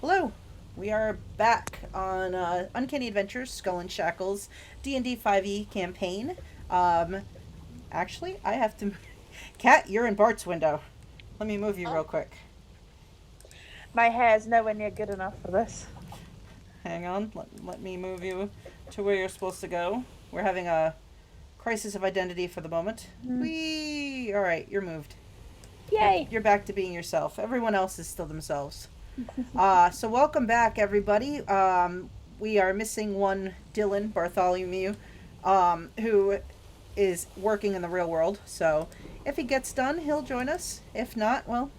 Hello! We are back on Uncanny Adventures, Skull and Shackles, DnD5e campaign. Um, Actually, I have to... Kat, you're in Bart's window. Let me move you real Oh, quick. my hair is nowhere near good enough for this. Hang on, let me move you to where you're supposed to go. We're having a crisis of identity for the moment. Mm. Whee! Alright, you're moved. You're, Yay! you're back to being yourself. Everyone else is still themselves. So welcome back, everybody. We are missing one Dylan Bartholomew, who is working in the real world. So if he gets done, he'll join us. If not, well,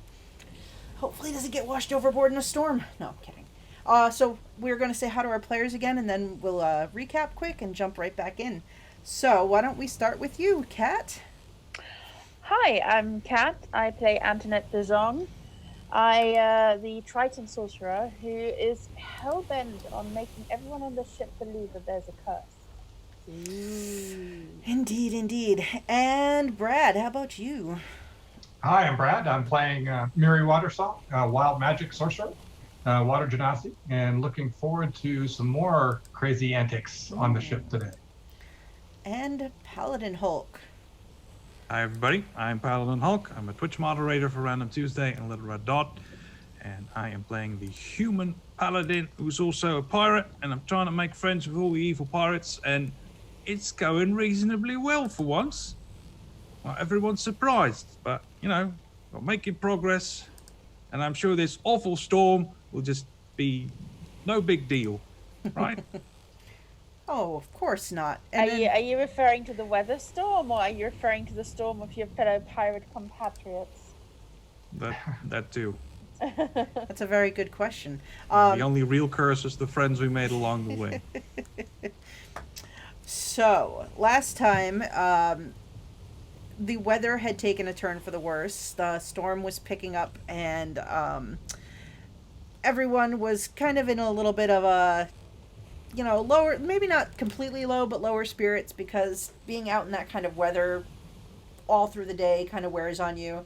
hopefully he doesn't get washed overboard in a storm. No, I'm kidding. So we're going to say hi to our players again, and then we'll recap quick and jump right back in. So why don't we start with you, Kat? Hi, I'm Kat. I play Antoinette de Jong. The Triton sorcerer who is hell-bent on making everyone on the ship believe that there's a curse. Ooh. Indeed, indeed. And Brad, how about you? Hi, I'm Brad. I'm playing Miri Watersong, Wild Magic Sorcerer, Water Genasi, and looking forward to some more crazy antics on the ship today. And PaladinHulk. Hi everybody, I'm PaladinHulk. I'm a Twitch moderator for Random Tuesday and Little Red Dot, and I am playing the human paladin who's also a pirate, and I'm trying to make friends with all the evil pirates, and it's going reasonably well for once. Well, everyone's surprised, but we're making progress, and I'm sure this awful storm will just be no big deal, right? Oh, of course not. Are you referring to the weather storm, or are you referring to the storm of your fellow pirate compatriots? That too. That's a very good question. The only real curse is the friends we made along the way. So, last time, the weather had taken a turn for the worse. The storm was picking up, and everyone was kind of in a little bit of a, lower, maybe not completely low, but lower spirits, because being out in that kind of weather all through the day kind of wears on you.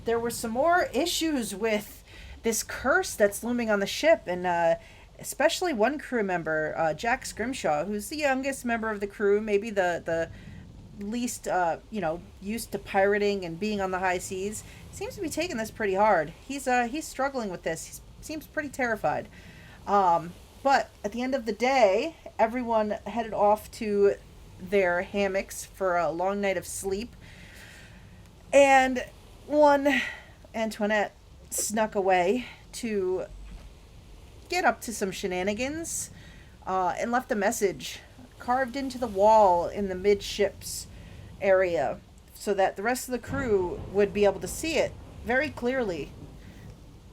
There were some more issues with this curse that's looming on the ship, and especially one crew member, Jack Scrimshaw, who's the youngest member of the crew, maybe the least, used to pirating and being on the high seas, seems to be taking this pretty hard. He's struggling with this. He seems pretty terrified. But at the end of the day, everyone headed off to their hammocks for a long night of sleep. And one, Antoinette, snuck away to get up to some shenanigans and left a message carved into the wall in the midships area so that the rest of the crew would be able to see it very clearly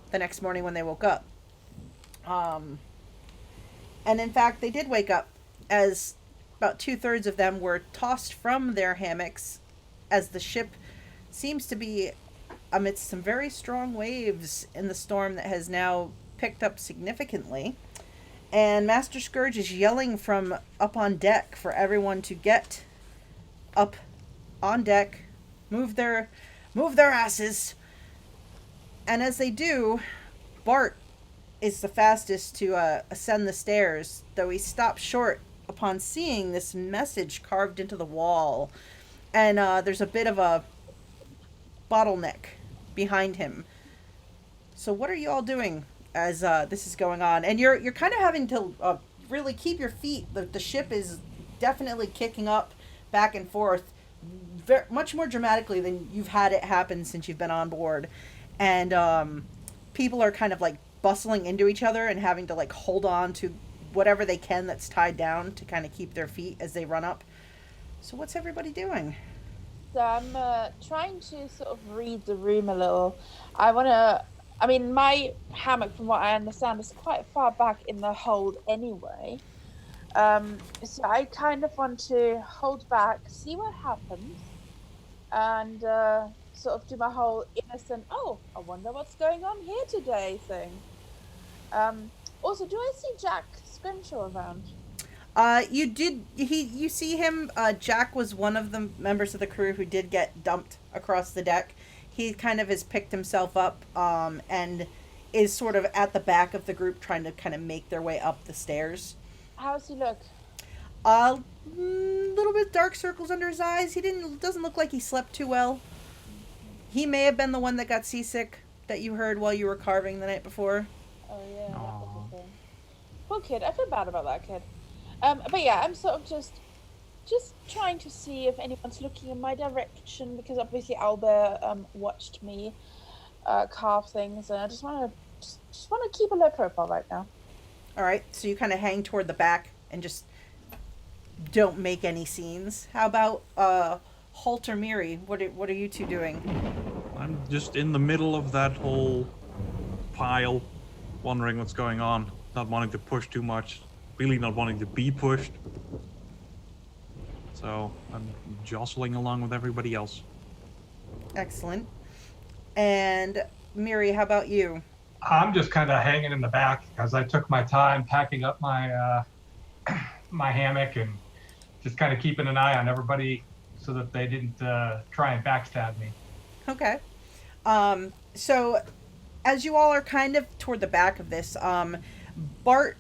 the next morning when they woke up. And in fact, they did wake up, as about 2/3 of them were tossed from their hammocks as the ship seems to be amidst some very strong waves in the storm that has now picked up significantly. And Master Scourge is yelling from up on deck for everyone to get up on deck, move their asses. And as they do, Bart is the fastest to ascend the stairs, though he stops short upon seeing this message carved into the wall. And there's a bit of a bottleneck behind him. So what are you all doing as this is going on? And you're kind of having to really keep your feet. The ship is definitely kicking up back and forth much more dramatically than you've had it happen since you've been on board. And people are kind of like bustling into each other and having to like hold on to whatever they can that's tied down to kind of keep their feet as they run up. So what's everybody doing? So I'm trying to sort of read the room a little. My hammock, from what I understand, is quite far back in the hold anyway. So I kind of want to hold back, see what happens, and sort of do my whole innocent, oh, I wonder what's going on here today thing. Also, do I see Jack Scrimshaw around? You see him. Jack was one of the members of the crew who did get dumped across the deck. He kind of has picked himself up, and is sort of at the back of the group trying to kind of make their way up the stairs. How does he look? A little bit dark circles under his eyes. He doesn't look like he slept too well. He may have been the one that got seasick that you heard while you were carving the night before. Oh yeah, that Aw. was the thing. Poor kid. I feel bad about that kid. But yeah, I'm sort of just trying to see if anyone's looking in my direction, because obviously Albert watched me carve things, and I just want to keep a low profile right now. All right, so you kind of hang toward the back and just don't make any scenes. How about Holt or Miri? What are you two doing? I'm just in the middle of that whole pile, wondering what's going on, not wanting to push too much, really not wanting to be pushed. So I'm jostling along with everybody else. Excellent. And Miri, how about you? I'm just kind of hanging in the back because I took my time packing up my my hammock and just kind of keeping an eye on everybody so that they didn't try and backstab me. Okay. So as you all are kind of toward the back of this, Bart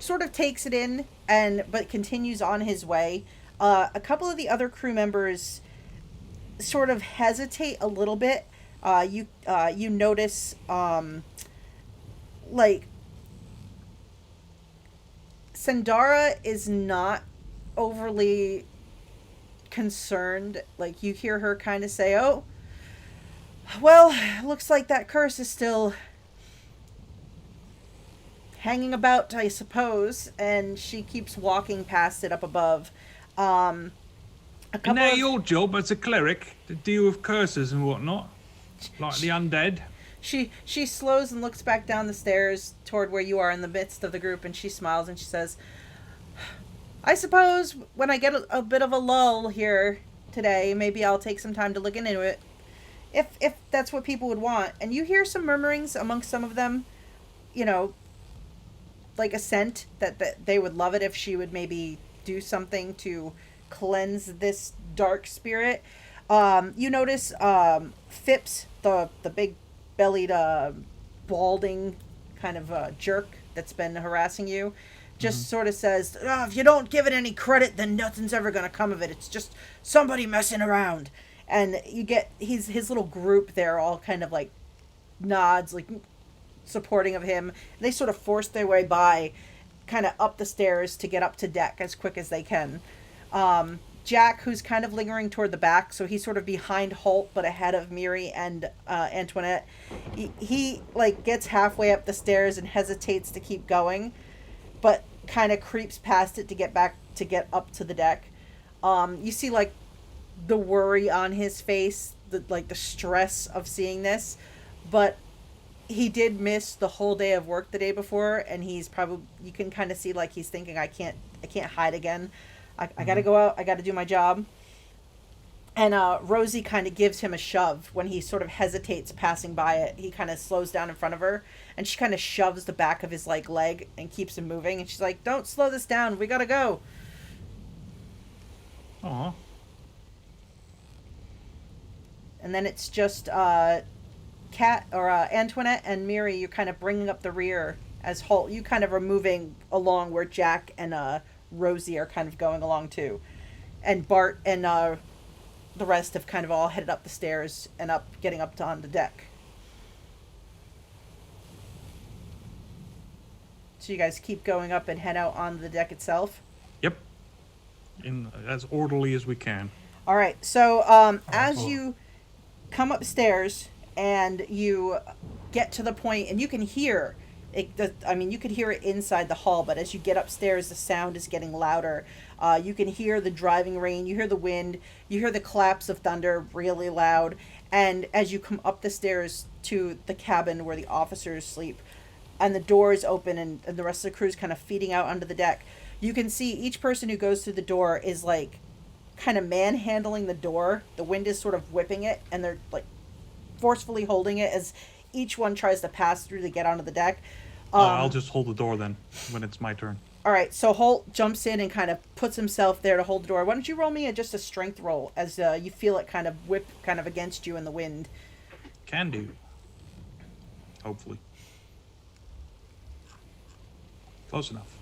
sort of takes it in but continues on his way. A couple of the other crew members sort of hesitate a little bit. You notice like Sandara is not overly concerned. Like, you hear her kind of say, "Oh, well, looks like that curse is still hanging about, I suppose," and she keeps walking past it up above. Isn't that your job as a cleric, to deal with curses and whatnot? Like the undead? She slows and looks back down the stairs toward where you are in the midst of the group, and she smiles and she says, "I suppose when I get a bit of a lull here today, maybe I'll take some time to look into it. If that's what people would want." And you hear some murmurings amongst some of them, like assent that they would love it if she would maybe do something to cleanse this dark spirit. You notice Phipps, the big bellied balding kind of jerk that's been harassing you, just sort of says, "If you don't give it any credit, then nothing's ever gonna come of it. It's just somebody messing around." And you get his little group there all kind of like nods, like supporting of him. They sort of force their way by kind of up the stairs to get up to deck as quick as they can. Jack, who's kind of lingering toward the back, so he's sort of behind Holt but ahead of Miri and Antoinette. He like gets halfway up the stairs and hesitates to keep going, but kind of creeps past it to get up to the deck. You see like the worry on his face, the stress of seeing this, but he did miss the whole day of work the day before, and he's probably, you can kind of see like he's thinking, I can't hide again. I gotta go out. I gotta do my job. And Rosie kind of gives him a shove when he sort of hesitates passing by it. He kind of slows down in front of her, and she kind of shoves the back of his leg and keeps him moving. And she's like, "Don't slow this down. We gotta go." Aw. And then it's just Kat or Antoinette and Miri. You're kind of bringing up the rear as Holt. You kind of are moving along where Jack and Rosie are kind of going along too, and Bart and the rest have kind of all headed up the stairs and getting up on the deck. So you guys keep going up and head out on the deck itself. Yep. As orderly as we can. All right. So as you come upstairs and you get to the point, and you can hear it. You could hear it inside the hall, but as you get upstairs, the sound is getting louder. You can hear the driving rain. You hear the wind. You hear the claps of thunder really loud. And as you come up the stairs to the cabin where the officers sleep, and the doors open, and the rest of the crew's kind of feeding out onto the deck, you can see each person who goes through the door is like kind of manhandling the door. The wind is sort of whipping it, and they're like forcefully holding it as each one tries to pass through to get onto the deck. I'll just hold the door then when it's my turn. All right, so Holt jumps in and kind of puts himself there to hold the door. Why don't you roll me just a strength roll as you feel it kind of whip kind of against you in the wind. Can do. Hopefully. Close enough.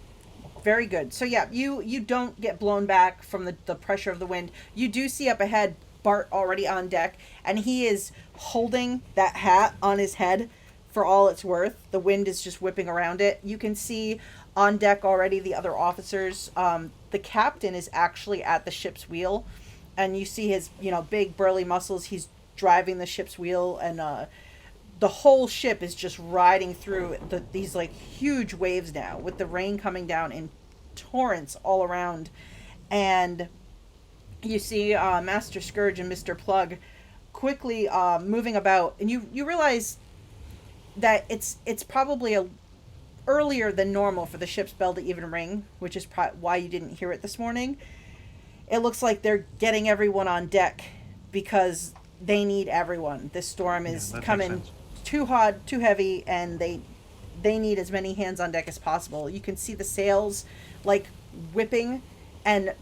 Very good. So yeah, you don't get blown back from the pressure of the wind. You do see up ahead Bart already on deck, and he is holding that hat on his head for all it's worth. The wind is just whipping around it. You can see on deck already the other officers. The captain is actually at the ship's wheel, and you see his big burly muscles. He's driving the ship's wheel, and the whole ship is just riding through these like huge waves now, with the rain coming down in torrents all around. And you see Master Scourge and Mr. Plug quickly moving about, and you realize that it's probably earlier than normal for the ship's bell to even ring, which is why you didn't hear it this morning. It looks like they're getting everyone on deck because they need everyone. This storm is coming too hot, too heavy, and they need as many hands on deck as possible. You can see the sails like whipping and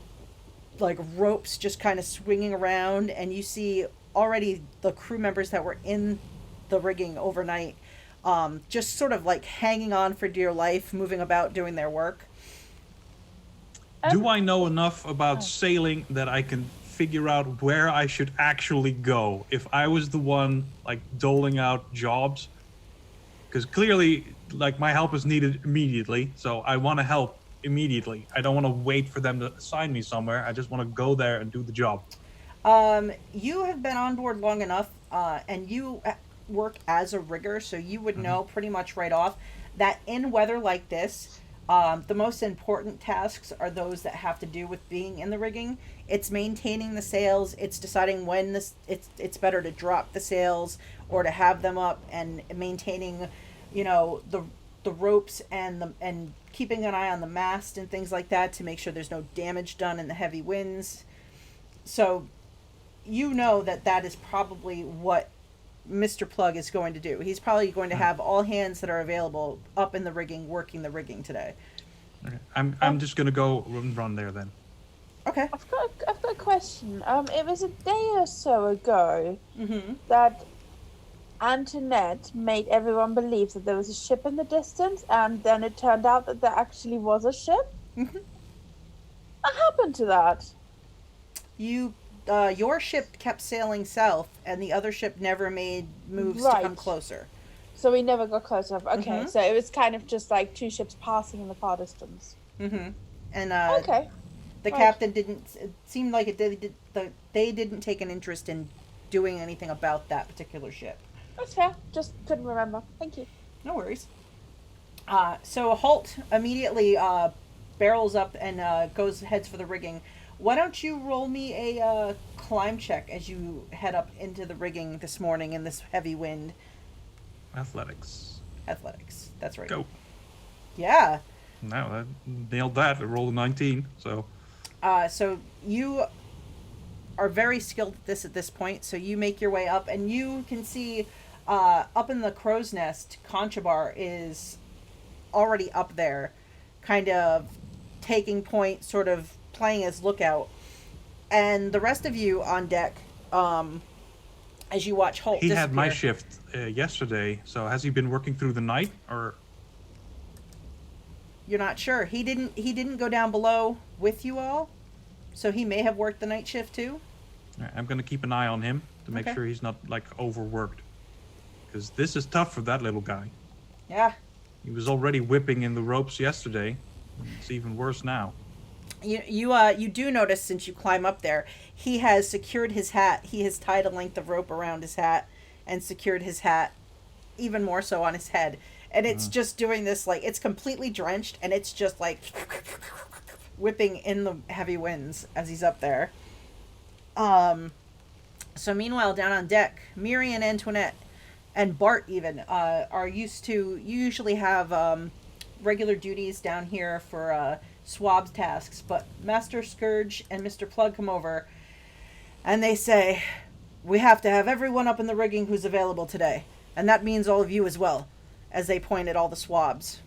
like ropes just kind of swinging around, and you see already the crew members that were in the rigging overnight just sort of like hanging on for dear life, moving about, doing their work. Do I know enough about sailing that I can figure out where I should actually go if I was the one like doling out jobs? Because clearly, like, my help is needed immediately, so I want to help immediately. I don't want to wait for them to assign me somewhere. I just want to go there and do the job. You have been on board long enough, and you work as a rigger, so you would know pretty much right off that in weather like this, the most important tasks are those that have to do with being in the rigging. It's maintaining the sails. It's deciding when it's better to drop the sails or to have them up, and maintaining, the ropes and keeping an eye on the mast and things like that to make sure there's no damage done in the heavy winds. So, that is probably what Mr. Plug is going to do. He's probably going to have all hands that are available up in the rigging, working the rigging today. Okay. I'm just gonna go run there then. Okay. I've got a question. It was a day or so ago Mm-hmm. that Antoinette made everyone believe that there was a ship in the distance, and then it turned out that there actually was a ship. Mm-hmm. What happened to that? Your ship kept sailing south, and the other ship never made moves to come Right. closer. So we never got close enough. Okay, Mhm. so it was kind of just like two ships passing in the far distance. Mm-hmm. And Okay. the Right. captain didn't. It seemed like they didn't take an interest in doing anything about that particular ship. That's fair. Just couldn't remember. Thank you. No worries. So Holt immediately barrels up and heads for the rigging. Why don't you roll me a climb check as you head up into the rigging this morning in this heavy wind? Athletics. Athletics. That's right. Go. Yeah. No, I nailed that. I rolled a 19, so... So you are very skilled at this point, so you make your way up, and you can see up in the crow's nest, Conchabar is already up there, kind of taking point, sort of playing as lookout. And the rest of you on deck, as you watch Holt He disappear. had my shift yesterday, so has he been working through the night, or... You're not sure. He didn't go down below with you all, so he may have worked the night shift too. I'm gonna keep an eye on him to make Okay. sure he's not, like, overworked. Because this is tough for that little guy. Yeah. He was already whipping in the ropes yesterday. It's even worse now. You do notice, since you climb up there, he has secured his hat. He has tied a length of rope around his hat and secured his hat even more so on his head. And it's just doing this, like, it's completely drenched, and it's just like whipping in the heavy winds as he's up there. So meanwhile, down on deck, Miri and Antoinette and Bart even are used to, you usually have regular duties down here for swabs tasks, but Master Scourge and Mr. Plug come over and they say, we have to have everyone up in the rigging who's available today, and that means all of you as well, as they point at all the swabs.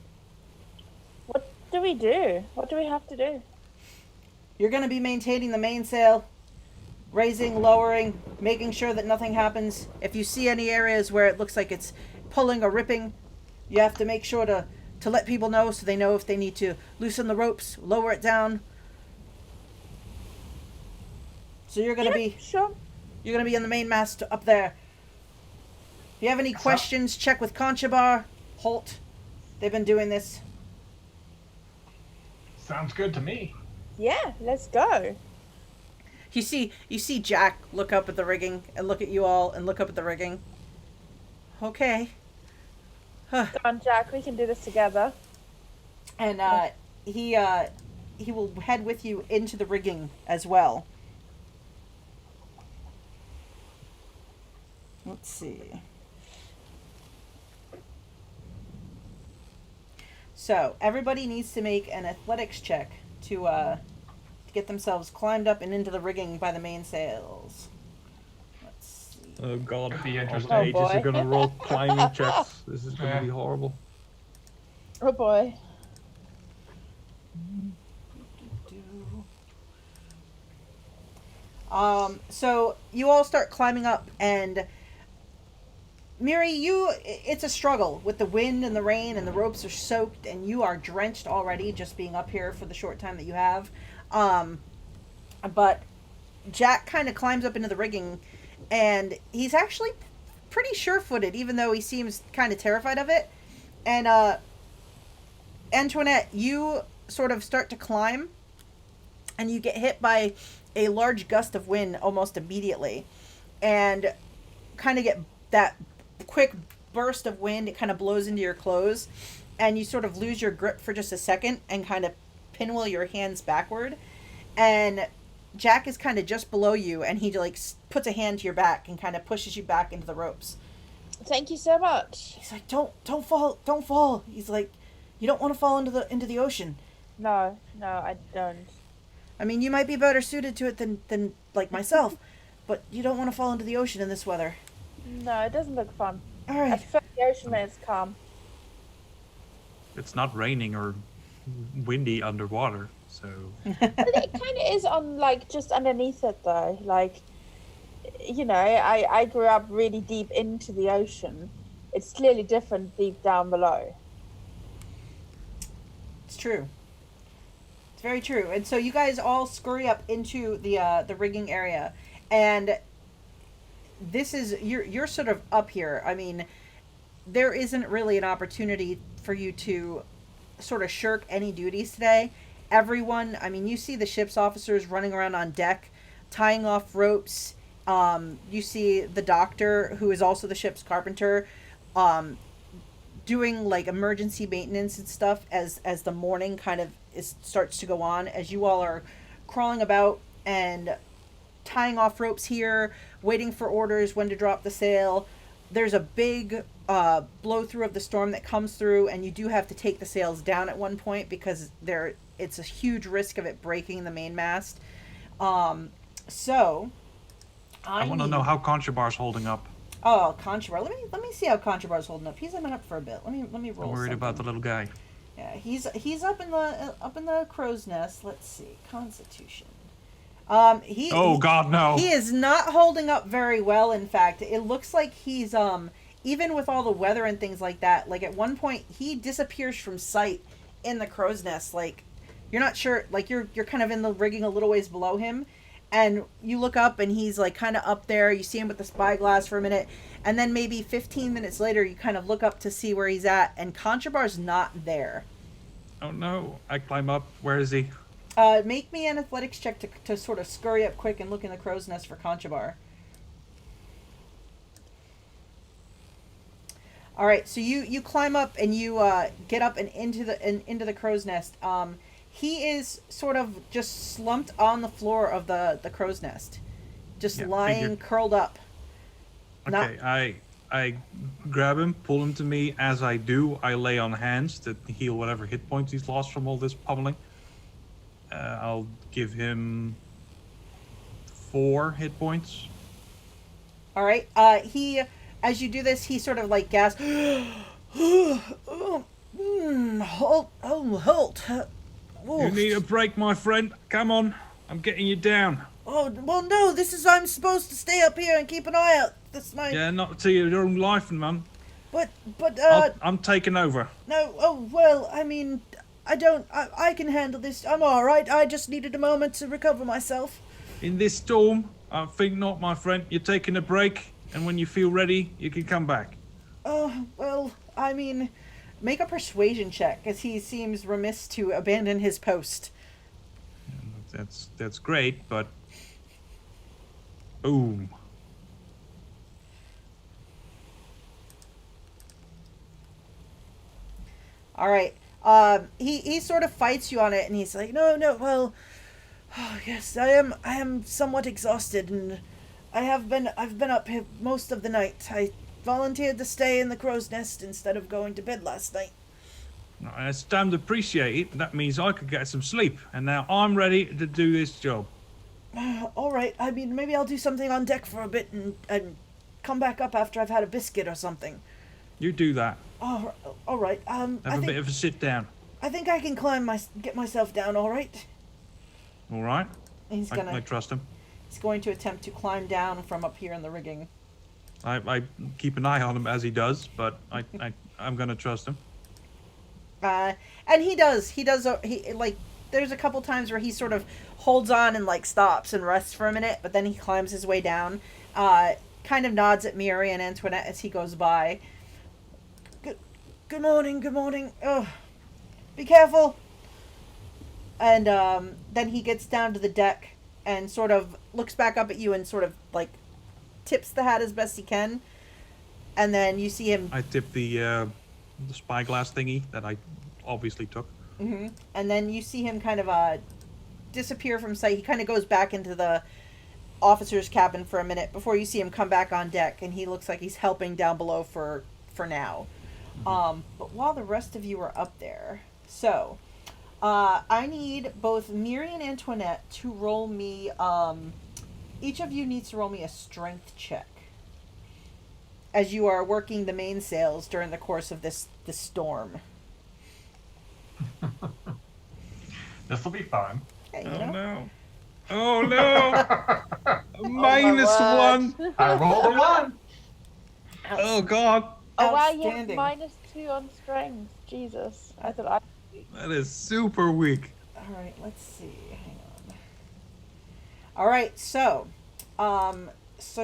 What do we do? What do we have to do? You're going to be maintaining the mainsail, raising, lowering, making sure that nothing happens. If you see any areas where it looks like it's pulling or ripping, you have to make sure to to let people know so they know if they need to loosen the ropes, lower it down. So you're gonna be Sure. you're gonna be on the main mast up there. If you have any questions, check with Conchabar, Holt. They've been doing this. Sounds good to me. Yeah, let's go. You see Jack look up at the rigging and look at you all and look up at the rigging. Okay. Come on, Jack, we can do this together. And he will head with you into the rigging as well. Let's see. So everybody needs to make an athletics check to get themselves climbed up and into the rigging by the mainsails. Let's see. Oh god, Could be all interesting. the Oh, mages are boy. gonna roll climbing checks. This is gonna Yeah. be horrible. Oh boy. So you all start climbing up, and Miri, it's a struggle with the wind and the rain, and the ropes are soaked, and you are drenched already just being up here for the short time that you have. But Jack kind of climbs up into the rigging, and he's actually pretty sure-footed, even though he seems kind of terrified of it. And Antoinette, you sort of start to climb, and you get hit by a large gust of wind almost immediately, and kind of get that quick burst of wind. It kind of blows into your clothes, and you sort of lose your grip for just a second and kind of pinwheel your hands backward. And Jack is kind of just below you, and he like puts a hand to your back and kind of pushes you back into the ropes. Thank you so much. He's like, don't fall. He's like, you don't want to fall into the ocean. No, I don't. I mean, you might be better suited to it than like myself, but you don't want to fall into the ocean in this weather. No, it doesn't look fun. All I right. prefer the ocean when it's calm. It's not raining or windy underwater, so But it kind of is on, like, just underneath it, though. Like, you know, I grew up really deep into the ocean. It's clearly different deep down below. It's true. It's very true. And so you guys all scurry up into the rigging area, and this is you're sort of up here. I mean, there isn't really an opportunity for you to sort of shirk any duties today. Everyone, I mean, you see the ship's officers running around on deck, tying off ropes. You see the doctor, who is also the ship's carpenter, doing like emergency maintenance and stuff as the morning kind of starts to go on, as you all are crawling about and tying off ropes here, waiting for orders when to drop the sail. There's a big blow through of the storm that comes through, and you do have to take the sails down at one point because it's a huge risk of it breaking the mainmast. So I want to know how Conchabar's holding up. Oh, Conchabar. Let me see how Conchabar's holding up. He's been up for a bit. Let me roll. I'm worried about the something. little guy. Yeah, he's up in the crow's nest. Let's see, Constitution. Oh God, no! He is not holding up very well. In fact, it looks like he's even with all the weather and things like that. Like at one point, he disappears from sight in the crow's nest. Like you're not sure. Like you're kind of in the rigging a little ways below him, and you look up and he's like kind of up there. You see him with the spyglass for a minute, and then maybe 15 minutes later, you kind of look up to see where he's at, and Conchabar's not there. Oh no! I climb up. Where is he? Make me an athletics check to sort of scurry up quick and look in the crow's nest for Conchabar. All right, so you climb up and you get up and into the crow's nest. He is sort of just slumped on the floor of the crow's nest, just lying curled up. Okay, I grab him, pull him to me. As I do, I lay on hands to heal whatever hit points he's lost from all this pummeling. I'll give him 4 hit points. All right. He, as you do this, he sort of like gasps. Halt. You need a break, my friend. Come on, I'm getting you down. Oh, well, no, I'm supposed to stay up here and keep an eye out. That's my... Yeah, not to your own life, man. But I'm taking over. no, oh, well, I mean, I can handle this. I'm alright. I just needed a moment to recover myself. In this storm, I think not, my friend. You're taking a break, and when you feel ready, you can come back. Oh, well, I mean, make a persuasion check, as he seems remiss to abandon his post. That's great, but... Boom. Alright, he sort of fights you on it, and he's like, no, well, oh, yes, I am somewhat exhausted, and I've been up here most of the night. I volunteered to stay in the crow's nest instead of going to bed last night. It's damned appreciate it. That means I could get some sleep, and now I'm ready to do this job. Alright, I mean, maybe I'll do something on deck for a bit and come back up after I've had a biscuit or something. You do that. Oh, alright, Have a bit of a sit down. I think I can get myself down, alright? All right? He's I trust him. He's going to attempt to climb down from up here in the rigging. I keep an eye on him as he does, but I'm going to trust him. And he does, there's a couple times where he sort of holds on and, stops and rests for a minute, but then he climbs his way down, kind of nods at Miri and Antoinette as he goes by. Good morning. Oh, be careful. And, then he gets down to the deck and sort of looks back up at you and sort of, tips the hat as best he can. And then you see him... I tip the spyglass thingy that I obviously took. Mm-hmm. And then you see him kind of disappear from sight. He kind of goes back into the officer's cabin for a minute before you see him come back on deck, and he looks like he's helping down below for now. Mm-hmm. But while the rest of you are up there, so I need both Miri and Antoinette to roll me. Each of you needs to roll me a strength check as you are working the mainsails during the course of this storm. This will be fun. Hey, no. Oh no! -1. I rolled a 1. Oh god. Oh wow, you have Outstanding. -2 on strength. Jesus. I thought That is super weak. Alright, let's see. Hang on. Alright, so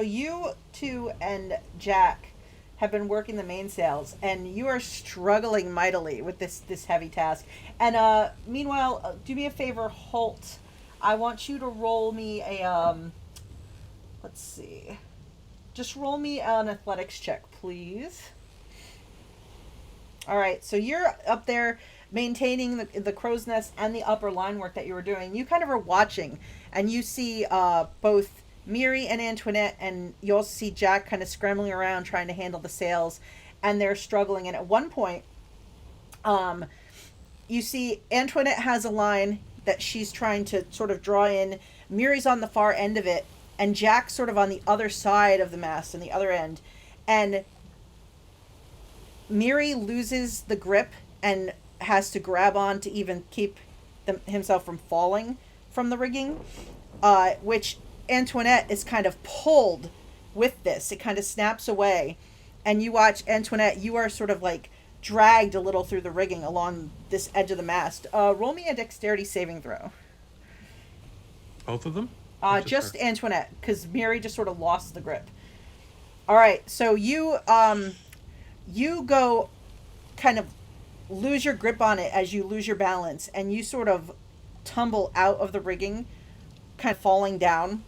you two and Jack have been working the mainsails, and you are struggling mightily with this heavy task. And meanwhile, do me a favor, Holt. I want you to roll me a let's see. Just roll me an athletics check, please. Alright, so you're up there maintaining the crow's nest and the upper line work that you were doing. You kind of are watching, and you see both Miri and Antoinette, and you also see Jack kind of scrambling around trying to handle the sails, and they're struggling. And at one point, you see Antoinette has a line that she's trying to sort of draw in. Miri's on the far end of it, and Jack's sort of on the other side of the mast, on the other end. And Miri loses the grip and has to grab on to even keep himself from falling from the rigging, which Antoinette is kind of pulled with this. It kind of snaps away, and you watch Antoinette, you are sort of dragged a little through the rigging along this edge of the mast. Roll me a dexterity saving throw. Both of them? Just Antoinette, because Miri just sort of lost the grip. Alright, so you go kind of lose your grip on it as you lose your balance, and you sort of tumble out of the rigging, kind of falling down,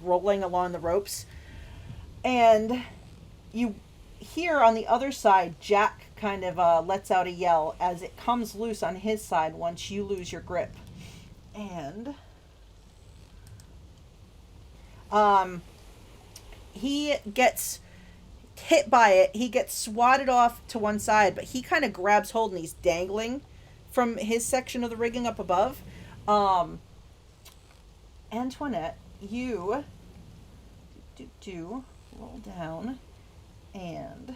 rolling along the ropes. And you hear on the other side, Jack kind of lets out a yell as it comes loose on his side once you lose your grip. And he gets hit by it. He gets swatted off to one side, but he kind of grabs hold and he's dangling from his section of the rigging up above. Antoinette, you roll down, and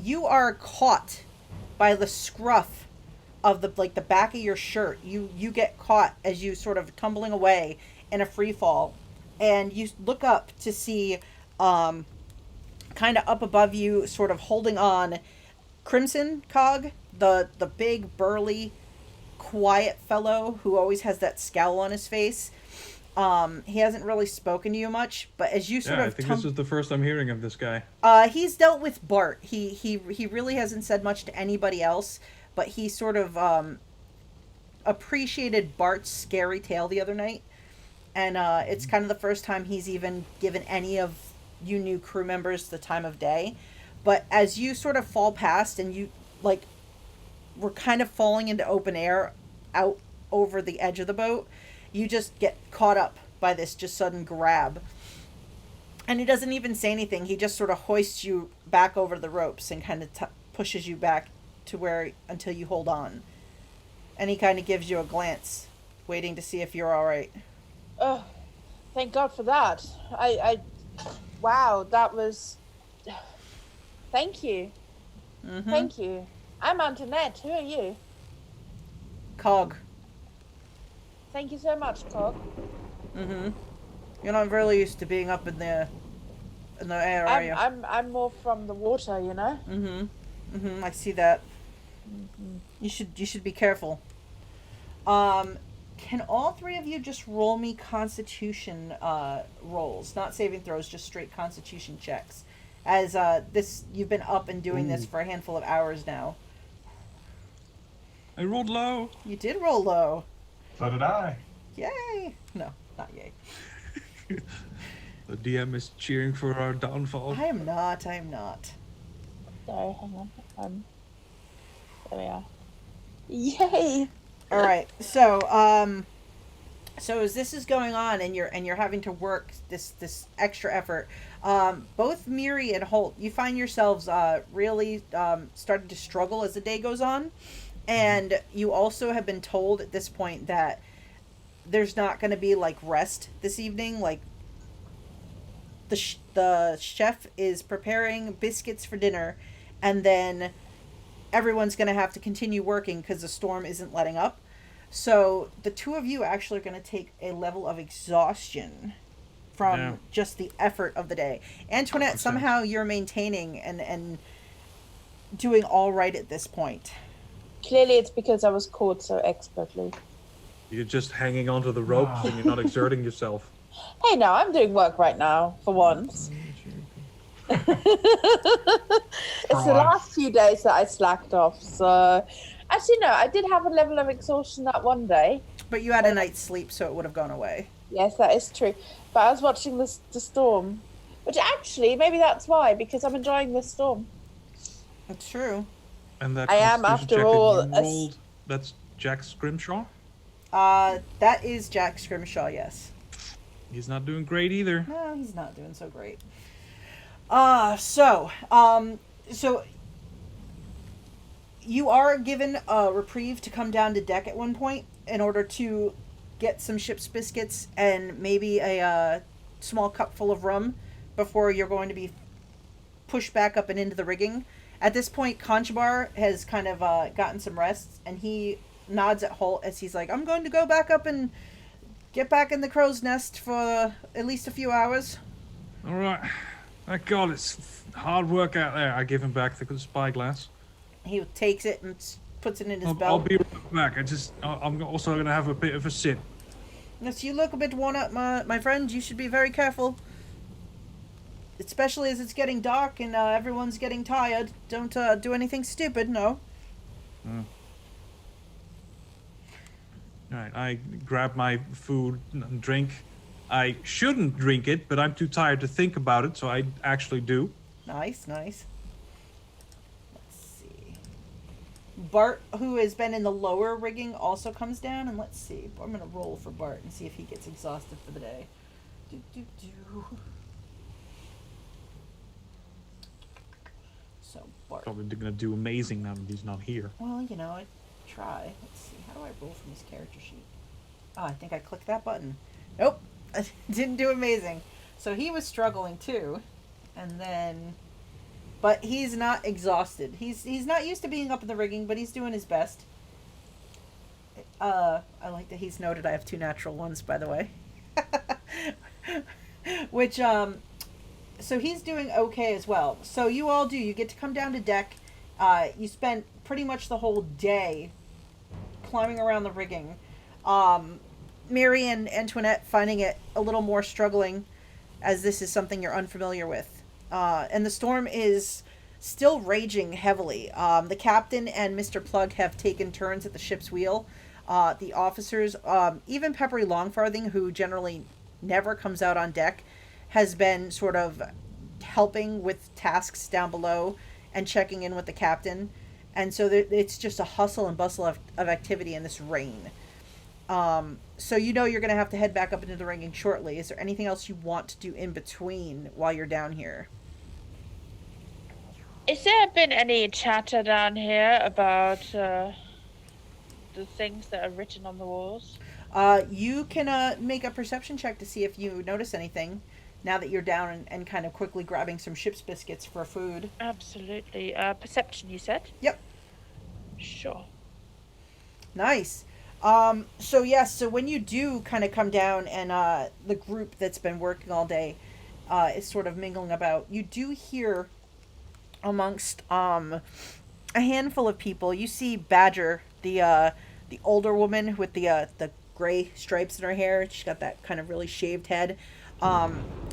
you are caught by the scruff of the back of your shirt. You get caught as you sort of tumbling away in a free fall, and you look up to see kind of up above you, sort of holding on, Crimson Cog, the big, burly, quiet fellow who always has that scowl on his face. He hasn't really spoken to you much, but as you sort Yeah, of I think this is the first I'm hearing of this guy. he's dealt with Bart. He really hasn't said much to anybody else, but he sort of appreciated Bart's scary tale the other night, and it's kind of the first time he's even given any of you new crew members the time of day. But as you sort of fall past and you like were kind of falling into open air out over the edge of the boat, you just get caught up by this just sudden grab. And he doesn't even say anything. He just sort of hoists you back over the ropes and kind of pushes you back to where until you hold on. And he kind of gives you a glance, waiting to see if you're all right. Oh, thank God for that. Wow, that was... Thank you. Mm-hmm. Thank you. I'm Antoinette. Who are you? Cog. Thank you so much, Cog. Mm-hmm. You're not really used to being up in the air, are you? I'm more from the water, you know? Mm-hmm. Mm-hmm. I see that. Mm-hmm. You should be careful. Can all three of you just roll me Constitution rolls, not saving throws, just straight Constitution checks? As you've been up and doing this for a handful of hours now. I rolled low. You did roll low. So did I. Yay! No, not yay. The DM is cheering for our downfall. I am not. Sorry, hang on. There we are. Yay! All right. So as this is going on and you're having to work this extra effort, both Miri and Holt, you find yourselves really starting to struggle as the day goes on, and you also have been told at this point that there's not going to be like rest this evening. Like the chef is preparing biscuits for dinner, and then everyone's going to have to continue working because the storm isn't letting up. So the two of you actually are going to take a level of exhaustion from just the effort of the day. Antoinette, somehow you're maintaining and doing all right at this point. Clearly it's because I was caught so expertly. You're just hanging onto the ropes and you're not exerting yourself. Hey, no, I'm doing work right now, for once. It's the last few days that I slacked off, so... Actually, no, I did have a level of exhaustion that one day. But you had a night's sleep, so it would have gone away. Yes, that is true. But I was watching the storm. Which actually, maybe that's why, because I'm enjoying the storm. It's true. And that I am, Constitution after check all, that you rolled, that's Jack Scrimshaw? That is Jack Scrimshaw, yes. He's not doing great either. No, he's not doing so great. So you are given a reprieve to come down to deck at one point in order to get some ship's biscuits and maybe a small cup full of rum before you're going to be pushed back up and into the rigging. At this point, Conchabar has kind of gotten some rest, and he nods at Holt as he's like, I'm going to go back up and get back in the crow's nest for at least a few hours. All right. Thank God, it's hard work out there. I give him back the spyglass. He takes it and puts it in his I'll belt. be right back. I'm also going to have a bit of a sit. Yes, you look a bit worn out, my friend. You should be very careful. Especially as it's getting dark and everyone's getting tired. Don't do anything stupid, no. Alright, I grab my food and drink. I shouldn't drink it, but I'm too tired to think about it, so I actually do. Nice. Let's see. Bart, who has been in the lower rigging, also comes down, and let's see. I'm going to roll for Bart and see if he gets exhausted for the day. So, Bart. Probably going to do amazing now that he's not here. Well, you know, I try. Let's see. How do I roll from his character sheet? Oh, I think I clicked that button. Nope. I didn't do amazing. So he was struggling too. And then... But he's not exhausted. He's not used to being up in the rigging, but he's doing his best. I like that he's noted I have 2 natural ones, by the way. Which, So he's doing okay as well. So you all do. You get to come down to deck. You spent pretty much the whole day climbing around the rigging. Mary and Antoinette finding it a little more struggling, as this is something you're unfamiliar with. And the storm is still raging heavily. The captain and Mr. Plug have taken turns at the ship's wheel. The officers, even Peppery Longfarthing, who generally never comes out on deck, has been sort of helping with tasks down below and checking in with the captain. And so it's just a hustle and bustle of activity in this rain. So you know you're going to have to head back up into the rigging shortly. Is there anything else you want to do in between while you're down here? Is there been any chatter down here about the things that are written on the walls? You can make a perception check to see if you notice anything now that you're down and kind of quickly grabbing some ship's biscuits for food. Absolutely. Perception, you said? Yep. Sure. Nice. So when you do kind of come down and the group that's been working all day is sort of mingling about, you do hear amongst a handful of people, you see Badger, the older woman with the gray stripes in her hair. She's got that kind of really shaved head.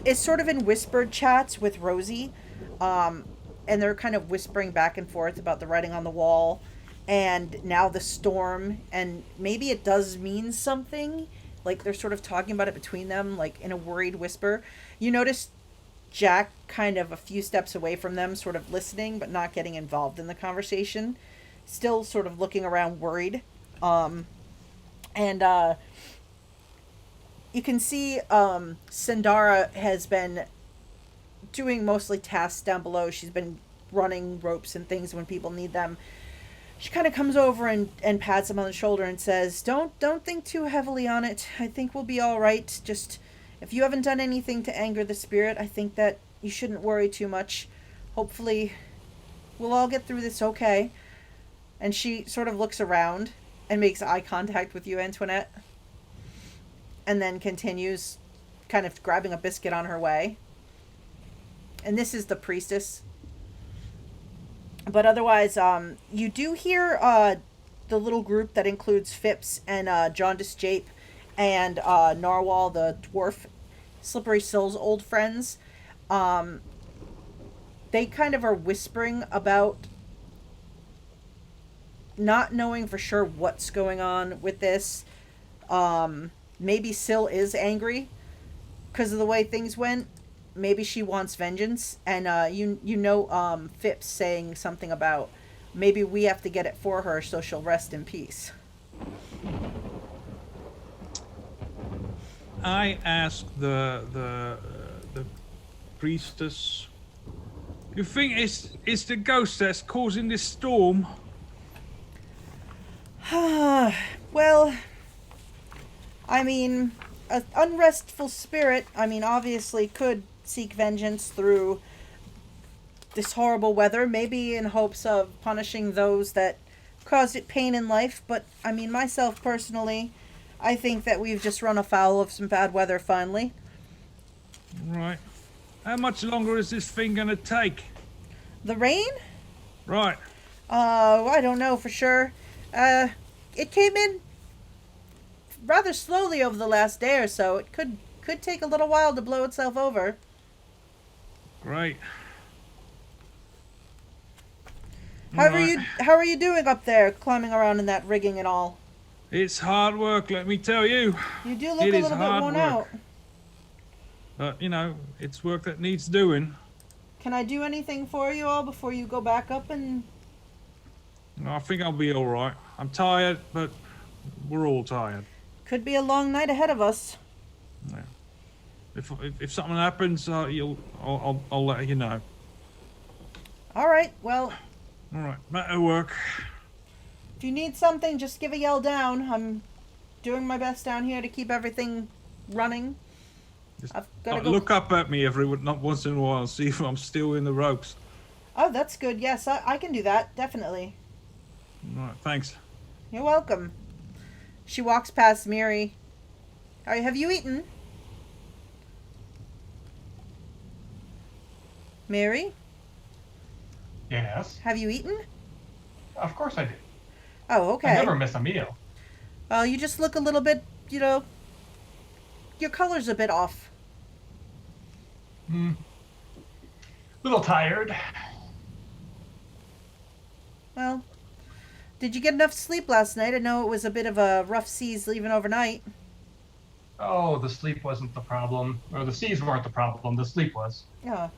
Is sort of in whispered chats with Rosie, and they're kind of whispering back and forth about the writing on the wall, and now the storm, and maybe it does mean something. Like they're sort of talking about it between them, like in a worried whisper. You notice Jack kind of a few steps away from them, sort of listening but not getting involved in the conversation, still sort of looking around worried. You can see Sindara has been doing mostly tasks down below. She's been running ropes and things when people need them. She kind of comes over and pats him on the shoulder and says, Don't think too heavily on it. I think we'll be all right. Just, if you haven't done anything to anger the spirit, I think that you shouldn't worry too much. Hopefully, we'll all get through this okay. And she sort of looks around and makes eye contact with you, Antoinette. And then continues kind of grabbing a biscuit on her way. And this is the priestess. But otherwise, you do hear the little group that includes Phipps and Jaundice Jape and Narwhal, the dwarf, Slippery Sill's old friends. They kind of are whispering about not knowing for sure what's going on with this. Maybe Sill is angry because of the way things went. Maybe she wants vengeance. And you know Phipps saying something about maybe we have to get it for her so she'll rest in peace. I asked the priestess, you think it's the ghost that's causing this storm? Well, I mean, an unrestful spirit, obviously could seek vengeance through this horrible weather, maybe in hopes of punishing those that caused it pain in life. But, myself personally, I think that we've just run afoul of some bad weather finally. Right. How much longer is this thing gonna take? The rain? Right. I don't know for sure. It came in rather slowly over the last day or so. It could take a little while to blow itself over. Great. How are you doing up there, climbing around in that rigging and all? It's hard work, let me tell you. You do look a little bit worn out. But, it's work that needs doing. Can I do anything for you all before you go back up and... I think I'll be all right. I'm tired, but we're all tired. Could be a long night ahead of us. Yeah. If something happens, I'll let you know. All right. Well. All right. That'll work. If you need something, just give a yell down. I'm doing my best down here to keep everything running. Just I've got to go. Look up at me not once in a while and see if I'm still in the ropes. Oh, that's good. Yes, I can do that. Definitely. All right. Thanks. You're welcome. She walks past Miri. Have you eaten? Mary, Yes. have you eaten? Of course I do. Oh, okay. I never miss a meal. You just look a little bit, your color's a bit off. Little tired. Well, did you get enough sleep last night? I know it was a bit of a rough seas leaving overnight. Oh, the sleep wasn't the problem. Or the seas weren't the problem. The sleep was. Yeah.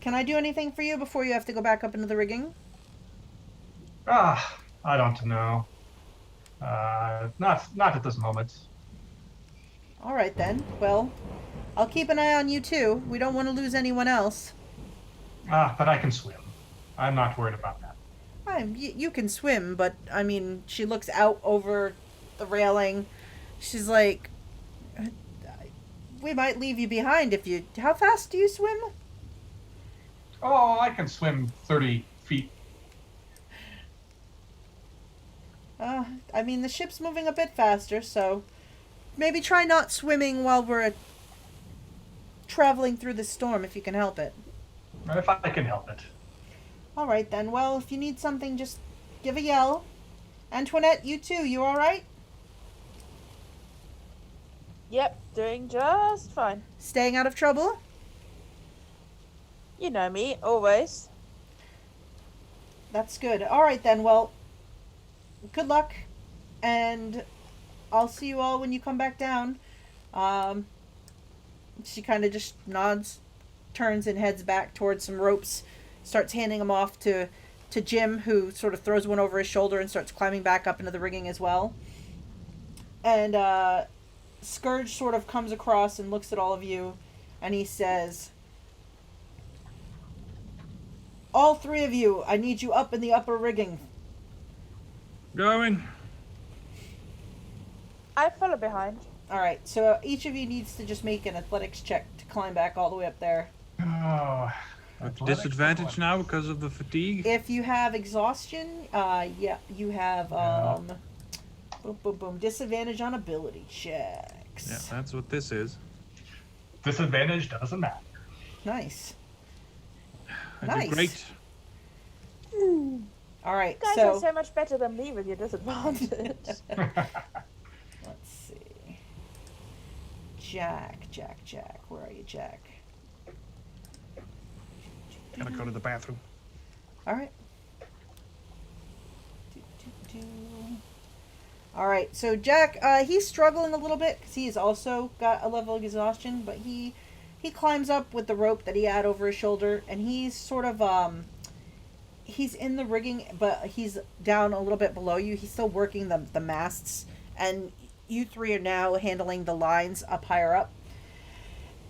Can I do anything for you before you have to go back up into the rigging? I don't know. Not at this moment. All right, then. Well, I'll keep an eye on you, too. We don't want to lose anyone else. But I can swim. I'm not worried about that. You can swim, but, I mean, she looks out over the railing. She's like, we might leave you behind if you... How fast do you swim? Oh, I can swim 30 feet. I mean, the ship's moving a bit faster, so maybe try not swimming while we're traveling through the storm if you can help it. If I can help it. All right, then. Well, if you need something, just give a yell. Antoinette, you too. You all right? Yep, doing just fine. Staying out of trouble? You know me, always. That's good. All right, then. Well, good luck, and I'll see you all when you come back down. She kind of just nods, turns and heads back towards some ropes, starts handing them off to Jim, who sort of throws one over his shoulder and starts climbing back up into the rigging as well. And Scourge sort of comes across and looks at all of you, and he says, all three of you, I need you up in the upper rigging. Going. I follow behind. All right, so each of you needs to just make an athletics check to climb back all the way up there. Oh. At disadvantage now because of the fatigue. If you have exhaustion, yeah, you have boom, boom, boom, disadvantage on ability checks. Yeah, that's what this is. Disadvantage doesn't matter. Nice. I Nice. did great. All right, You guys are so so much better than me with your disadvantage. let's see. Jack, where are you, Jack? Gotta go to the bathroom. All right. All right, so Jack, he's struggling a little bit because he's also got a level of exhaustion, but he climbs up with the rope that he had over his shoulder, and he's sort of he's in the rigging, but he's down a little bit below you. He's still working the masts, and you three are now handling the lines up higher up.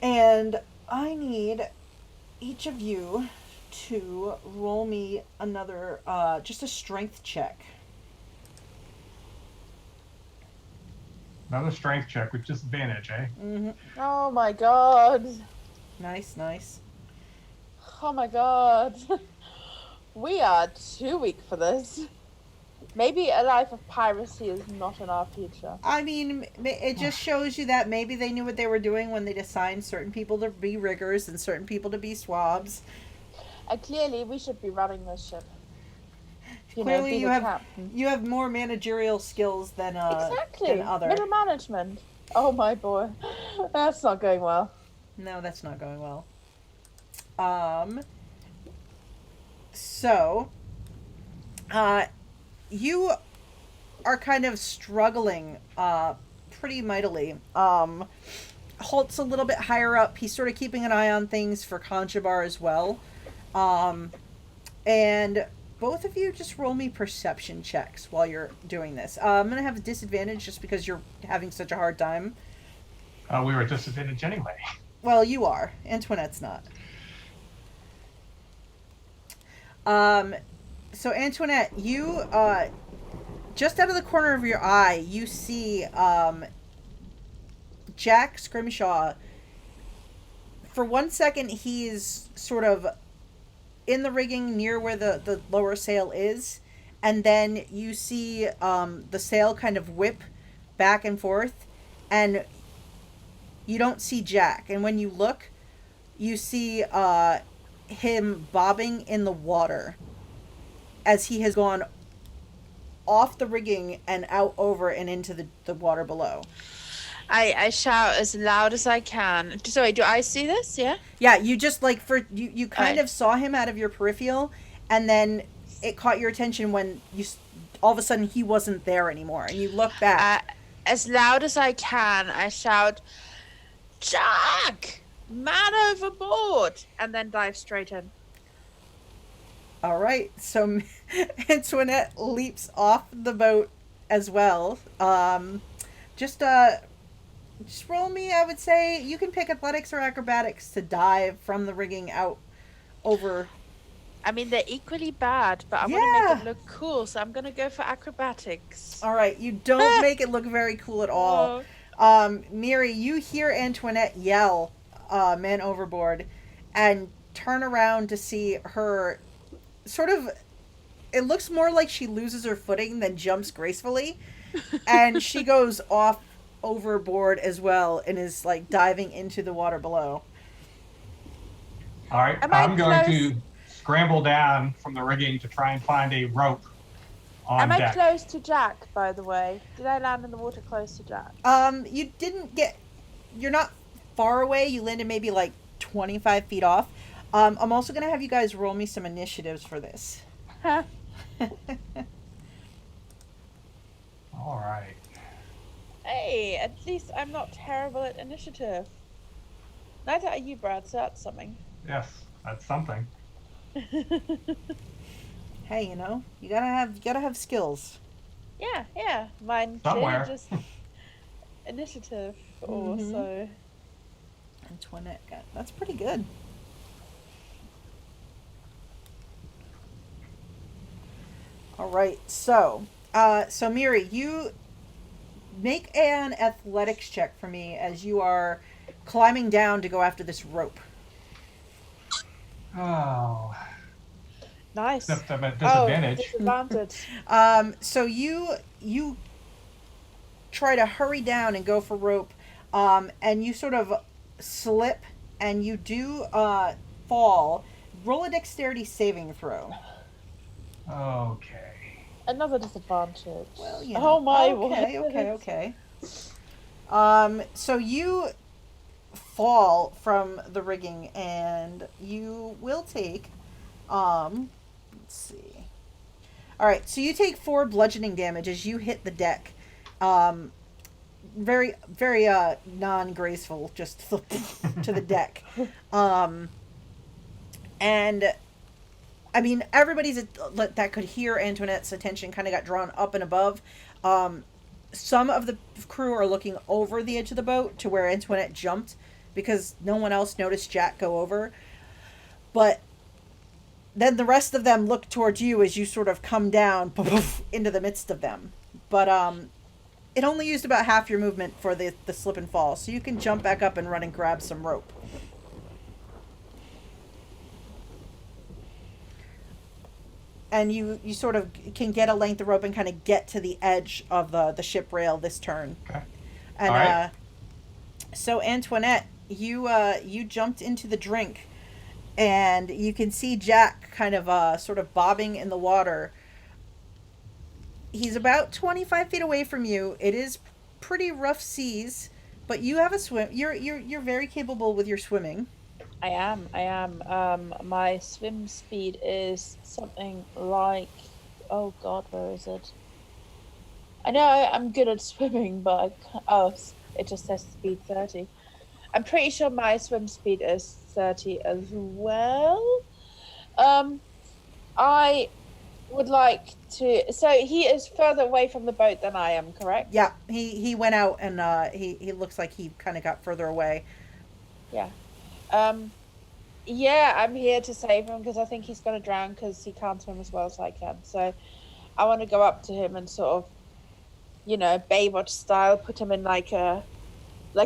And I need each of you to roll me another, just a strength check. Another strength check with disadvantage, eh? Mm-hmm. Oh my god. Nice. Oh my god. We are too weak for this. Maybe a life of piracy is not in our future. I mean, it just shows you that maybe they knew what they were doing when they assigned certain people to be riggers and certain people to be swabs. And clearly, we should be running this ship. Clearly, be you the have captain. you have more managerial skills than Exactly. than other. Middle management. Oh my boy. That's not going well. No, that's not going well. So, you are kind of struggling, pretty mightily. Holt's a little bit higher up. He's sort of keeping an eye on things for Conchabar as well. And both of you just roll me perception checks while you're doing this. I'm going to have a disadvantage just because you're having such a hard time. We were at disadvantage anyway. Well, you are. Antoinette's not. So Antoinette, you, just out of the corner of your eye, you see, Jack Scrimshaw. For 1 second, he's sort of in the rigging near where the lower sail is, and then you see, the sail kind of whip back and forth, and you don't see Jack. And when you look, you see him bobbing in the water as he has gone off the rigging and out over and into the water below. I shout as loud as I can. Sorry, do I see this? Yeah? Yeah, you just like you kind Right. of saw him out of your peripheral, and then it caught your attention when all of a sudden he wasn't there anymore, and you look back. As loud as I can, I shout, Jack! Man overboard! And then dive straight in. All right, so Antoinette leaps off the boat as well. Just roll me. I would say you can pick athletics or acrobatics to dive from the rigging out over. I mean, they're equally bad, but I want to Yeah. make it look cool, so I'm going to go for acrobatics. All right, you don't make it look very cool at all. Miri, you hear Antoinette yell, "Man overboard," and turn around to see her. Sort of, it looks more like she loses her footing than jumps gracefully, and she goes off overboard as well and is like diving into the water below. All right, Am I I'm going close? to scramble down from the rigging to try and find a rope on Am I deck. close to Jack, by the way? Did I land in the water close to Jack? You didn't get. You're not far away. You landed maybe like 25 feet off. I'm also gonna have you guys roll me some initiatives for this. Huh? All right. Hey, at least I'm not terrible at initiative. Neither are you, Brad, so that's something. Yes, that's something. Hey, you know, you gotta have skills. Yeah. Mine Somewhere. clearly just initiative or Mhm. so. Antoinette, that's pretty good. All right, so Miri, you make an athletics check for me as you are climbing down to go after this rope. Oh, Nice. except I'm at disadvantage. Disadvantage. So you try to hurry down and go for rope, and you sort of slip, and you do fall. Roll a dexterity saving throw. Okay. Another disadvantage. Well, you Oh know. my Okay. So you fall from the rigging, and you will take, let's see. All right, so you take 4 bludgeoning damage as you hit the deck. Very, very non-graceful, just to the deck. And I mean, everybody's that could hear Antoinette's attention kind of got drawn up and above. Some of the crew are looking over the edge of the boat to where Antoinette jumped because no one else noticed Jack go over. But then the rest of them look towards you as you sort of come down into the midst of them. But it only used about half your movement for the slip and fall, so you can jump back up and run and grab some rope. And you sort of can get a length of rope and kind of get to the edge of the ship rail this turn. Okay. And All right. so Antoinette, you jumped into the drink, and you can see Jack kind of sort of bobbing in the water. He's about 25 feet away from you. It is pretty rough seas, but you have a swim. You're very capable with your swimming. I am. My swim speed is something like, oh God, where is it? I know I'm good at swimming, but it just says speed 30. I'm pretty sure my swim speed is 30 as well. I would like to. So he is further away from the boat than I am, correct? Yeah, he went out, and he looks like he kind of got further away. Yeah. Yeah, I'm here to save him because I think he's going to drown because he can't swim as well as I can. So I want to go up to him and sort of, Baywatch style, put him in like a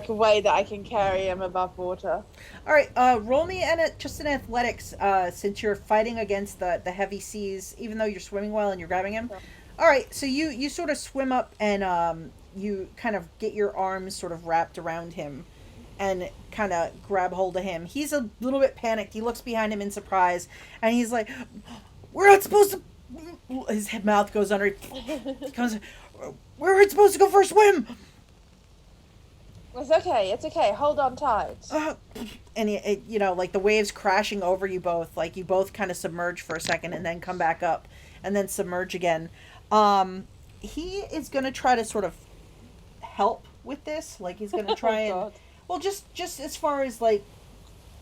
way that I can carry him above water. All right, roll me just an athletics since you're fighting against the heavy seas, even though you're swimming well and you're grabbing him. Sure. All right, so you sort of swim up and you kind of get your arms sort of wrapped around him, and kind of grab hold of him. He's a little bit panicked. He looks behind him in surprise, and he's like, "We're not supposed to." His mouth goes under. He comes. We're supposed to go for a swim. It's okay. It's okay. Hold on tight. And you know, like the waves crashing over you both. Like you both kind of submerge for a second and then come back up, and then submerge again. He is gonna try to sort of help with this. Like he's gonna try and God. well, just as far as like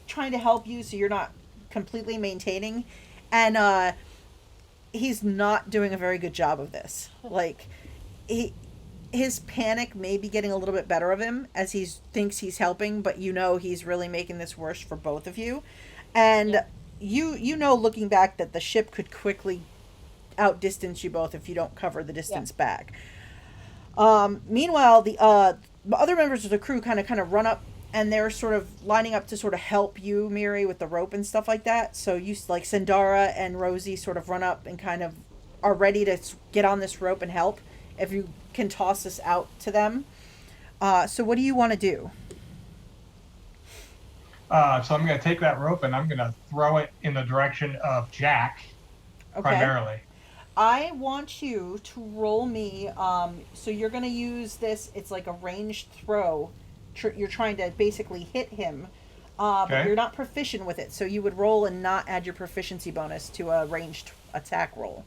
trying to help you, so you're not completely maintaining, and he's not doing a very good job of this. Like his panic may be getting a little bit better of him as he thinks he's helping, but you know he's really making this worse for both of you. And you know, looking back, that the ship could quickly outdistance you both if you don't cover the distance back. Meanwhile, the other members of the crew kind of run up, and they're sort of lining up to sort of help you, Miri, with the rope and stuff like that. So you, like Sandara and Rosie, sort of run up and kind of are ready to get on this rope and help. If you can toss this out to them. So what do you want to do? So I'm going to take that rope and I'm going to throw it in the direction of Jack, primarily. I want you to roll me. So you're going to use this. It's like a ranged throw. You're trying to basically hit him. But you're not proficient with it. So you would roll and not add your proficiency bonus to a ranged attack roll.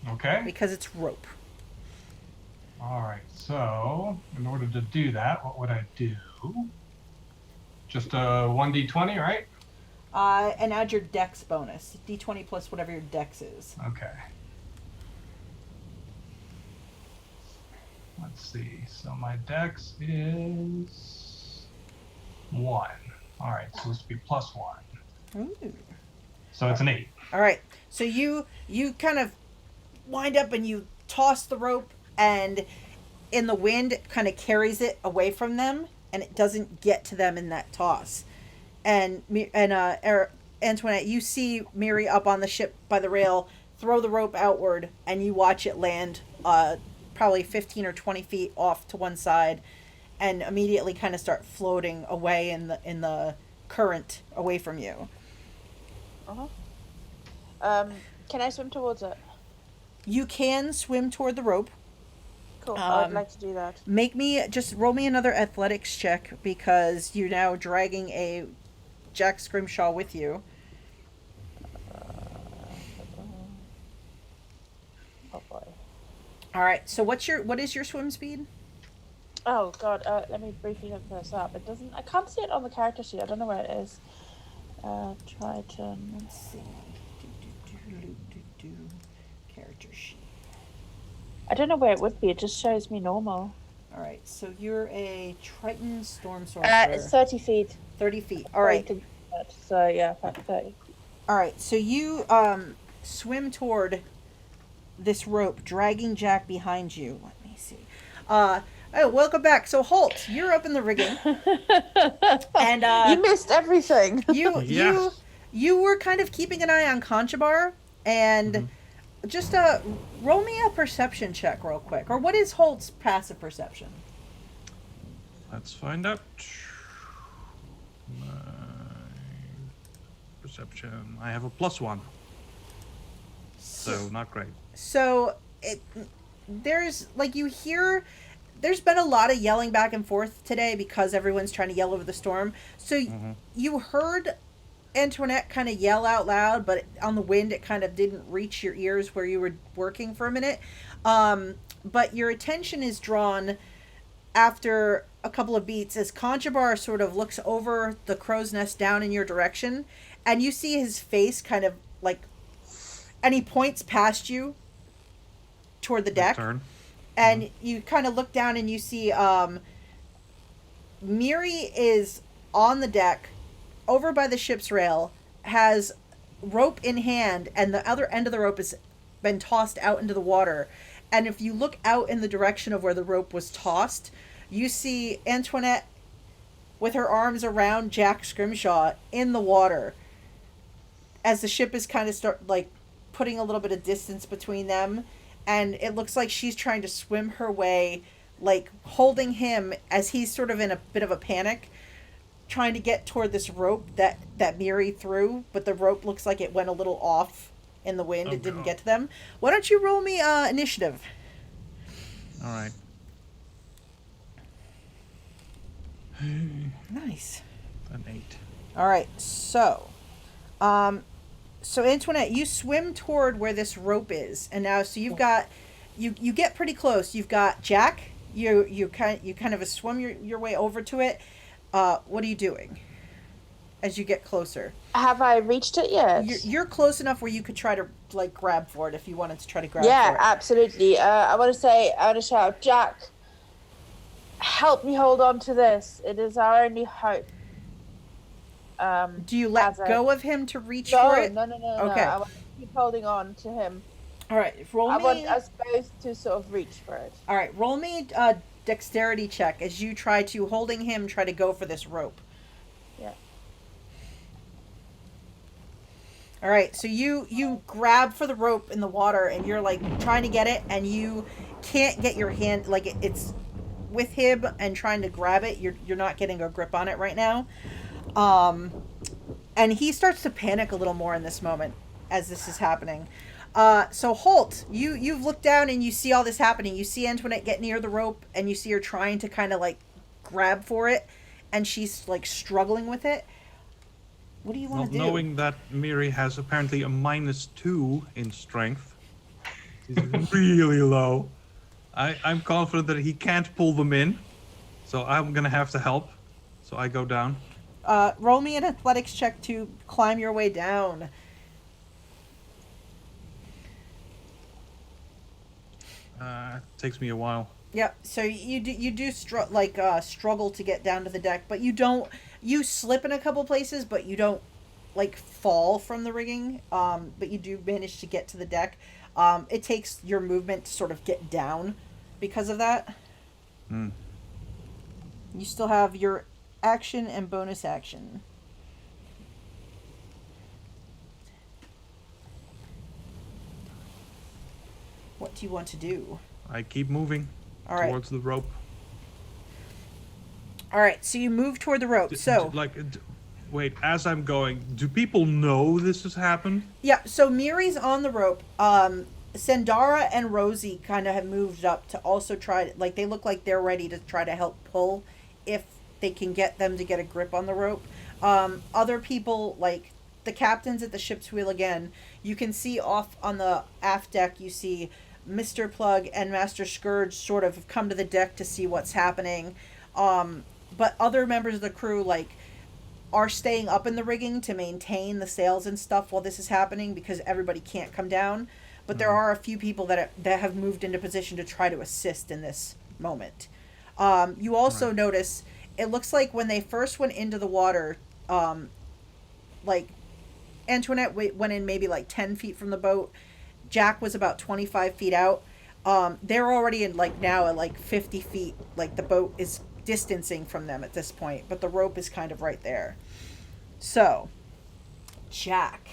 Okay. Because it's rope. All right. So in order to do that, what would I do? Just a 1d20, right? And add your dex bonus. D20 plus whatever your dex is. Okay. Let's see. So my dex is 1. All right. So this would be +1. Ooh. So it's an 8. All right. So you kind of wind up and you toss the rope, and in the wind it kind of carries it away from them, and it doesn't get to them in that toss. And Antoinette, you see Miri up on the ship by the rail, throw the rope outward, and you watch it land probably 15 or 20 feet off to one side, and immediately kind of start floating away in the current away from you. Can I swim towards it? You can swim toward the rope. Cool. I'd like to do that. Roll me another athletics check, because you're now dragging a Jack Scrimshaw with you. Oh boy. All right. So what is your swim speed? Oh god. Let me briefly look this up. It doesn't. I can't see it on the character sheet. I don't know where it is. Triton. Let's see. Character sheet. I don't know where it would be. It just shows me normal. All right. So you're a Triton Storm Sorcerer. It's 30 feet. 30 feet. All right. So yeah, 30. All right. So you swim toward this rope, dragging Jack behind you. Let me see. Oh, welcome back. So Holt, you're up in the rigging, and you missed everything. You were kind of keeping an eye on Conchabar, and just roll me a perception check real quick. Or what is Holt's passive perception? Let's find out. My perception. I have a +1. So not great. So there's been a lot of yelling back and forth today because everyone's trying to yell over the storm. So you heard Antoinette kind of yell out loud, but on the wind it kind of didn't reach your ears where you were working for a minute. But your attention is drawn after a couple of beats as Conchabar sort of looks over the crow's nest down in your direction, and you see his face kind of like, and he points past you toward the deck. And you kind of look down and you see Miri is on the deck over by the ship's rail, has rope in hand, and the other end of the rope has been tossed out into the water. And if you look out in the direction of where the rope was tossed, you see Antoinette with her arms around Jack Scrimshaw in the water as the ship is kind of putting a little bit of distance between them. And it looks like she's trying to swim her way like holding him as he's sort of in a bit of a panic, trying to get toward this rope that Miri threw, but the rope looks like it went a little off in the wind. It didn't get to them. Why don't you roll me initiative? All right. Nice. An 8. All right, so Antoinette, you swim toward where this rope is, and now so you've got you get pretty close. You've got Jack. You kind of swim your way over to it. What are you doing as you get closer? Have I reached it yet? You're close enough where you could try to like grab for it if you wanted to try to grab. Yeah, for it. absolutely. I want to shout, Jack, help me hold on to this. It is our only hope. Do you let go of him to reach for it? No. Okay. I want to keep holding on to him. All right, I want us both to sort of reach for it. All right, roll me a dexterity check as you try to, holding him, try to go for this rope. Yeah. All right, so you grab for the rope in the water, and you're like trying to get it, and you can't get your hand, like it's with him and trying to grab it. You're not getting a grip on it right now. And he starts to panic a little more in this moment as this is happening. So Holt, you've looked down and you see all this happening. You see Antoinette get near the rope, and you see her trying to kind of like grab for it, and she's like struggling with it. What do you want to do? Knowing that Miri has apparently a -2 in strength, he's really low. I'm confident that he can't pull them in, so I'm gonna have to help. So I go down. Roll me an athletics check to climb your way down. Takes me a while. Yep. So you do struggle to get down to the deck, but you don't. You slip in a couple places, but you don't like fall from the rigging. But you do manage to get to the deck. It takes your movement to sort of get down because of that. Hmm. You still have your action and bonus action. What do you want to do? I keep moving towards the rope. All right, so you move toward the rope. Wait, as I'm going, do people know this has happened? Yeah, so Miri's on the rope. Sandara and Rosie kind of have moved up to also try, like, they look like they're ready to try to help pull if they can get them to get a grip on the rope. Other people, like the captains at the ship's wheel again, you can see off on the aft deck, you see Mr. Plug and Master Scourge sort of have come to the deck to see what's happening. But other members of the crew, like, are staying up in the rigging to maintain the sails and stuff while this is happening because everybody can't come down. But there are a few people that have moved into position to try to assist in this moment. You also notice, it looks like when they first went into the water, like, Antoinette went in maybe like 10 feet from the boat. Jack was about 25 feet out. They're already in, like, now at like 50 feet. Like, the boat is distancing from them at this point, but the rope is kind of right there. So, Jack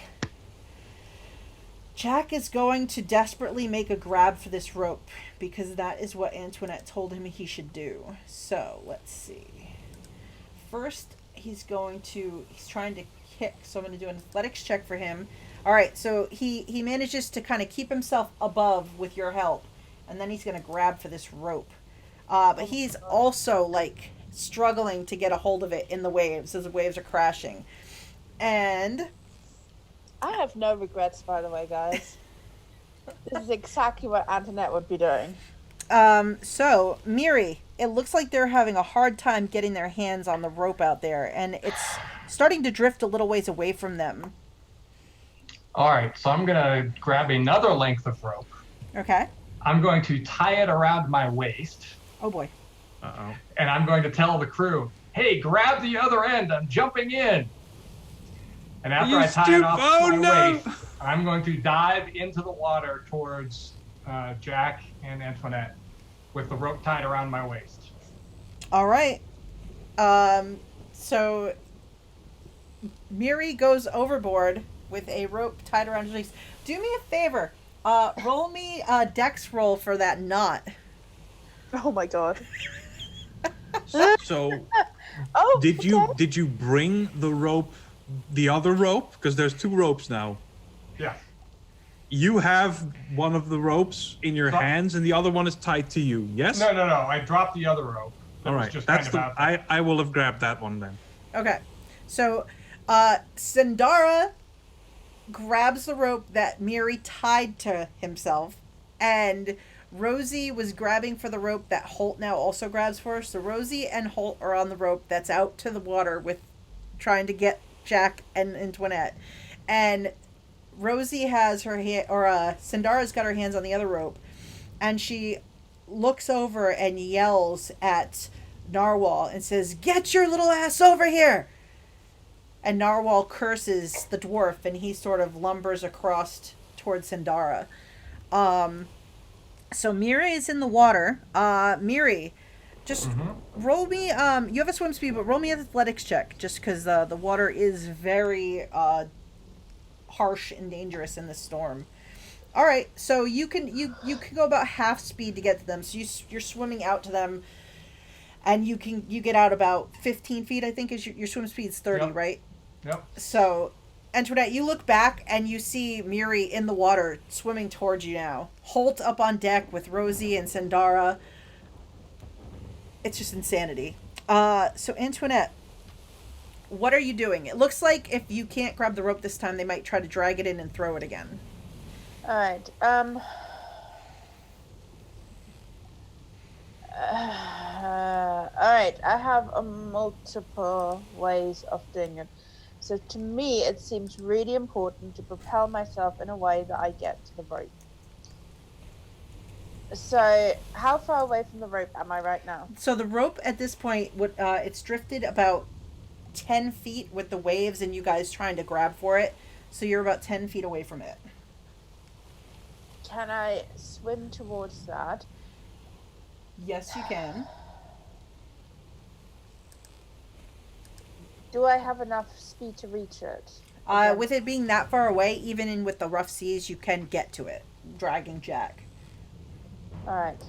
is going to desperately make a grab for this rope because that is what Antoinette told him he should do. So, let's see. First, he's trying to kick, so I'm going to do an athletics check for him. All right, so he manages to kind of keep himself above with your help, and then he's going to grab for this rope. But he's also, like, struggling to get a hold of it in the waves as the waves are crashing. And I have no regrets, by the way, guys. This is exactly what Antoinette would be doing. So, Miri, it looks like they're having a hard time getting their hands on the rope out there, and it's starting to drift a little ways away from them. All right, so I'm going to grab another length of rope. Okay. I'm going to tie it around my waist. Oh, boy. Uh-oh. And I'm going to tell the crew, hey, grab the other end. I'm jumping in. And after I tie it off my waist, I'm going to dive into the water towards Jack and Antoinette with the rope tied around my waist. All right. So Miri goes overboard with a rope tied around his waist. Do me a favor. Roll me a dex roll for that knot. Oh my god. So, Oh, did you bring the other rope? Because there's 2 ropes now. Yes. You have one of the ropes in your So- hands, and the other one is tied to you. Yes. No. I dropped the other rope. That All was right. just That's kind of out. I will have grabbed that one then. Okay. So, Sindara grabs the rope that Miri tied to himself, and Rosie was grabbing for the rope that Holt now also grabs for. So Rosie and Holt are on the rope that's out to the water with trying to get Jack and Antoinette. And Rosie has her hand, or Sindara's got her hands on the other rope, and she looks over and yells at Narwhal and says, "Get your little ass over here!" And Narwhal curses the dwarf, and he sort of lumbers across towards Sindara. So Miri is in the water. Miri, just roll me. You have a swim speed, but roll me an athletics check, just because the water is very harsh and dangerous in this storm. All right, so you can go about half speed to get to them. So you're swimming out to them, and you get out about 15 feet. I think is your swim speed's 30, Yep. right? Yep. So, Antoinette, you look back and you see Miri in the water swimming towards you now. Holt up on deck with Rosie and Sindara. It's just insanity. So Antoinette, what are you doing? It looks like if you can't grab the rope this time, they might try to drag it in and throw it again. Alright, alright, I have multiple ways of doing it. So to me, it seems really important to propel myself in a way that I get to the rope. So, how far away from the rope am I right now? So the rope at this point would it's drifted about 10 feet with the waves and you guys trying to grab for it. So you're about 10 feet away from it. Can I swim towards that? Yes, you can. Do I have enough speed to reach it? With it being that far away, even with the rough seas, you can get to it, dragging Jack. Alright.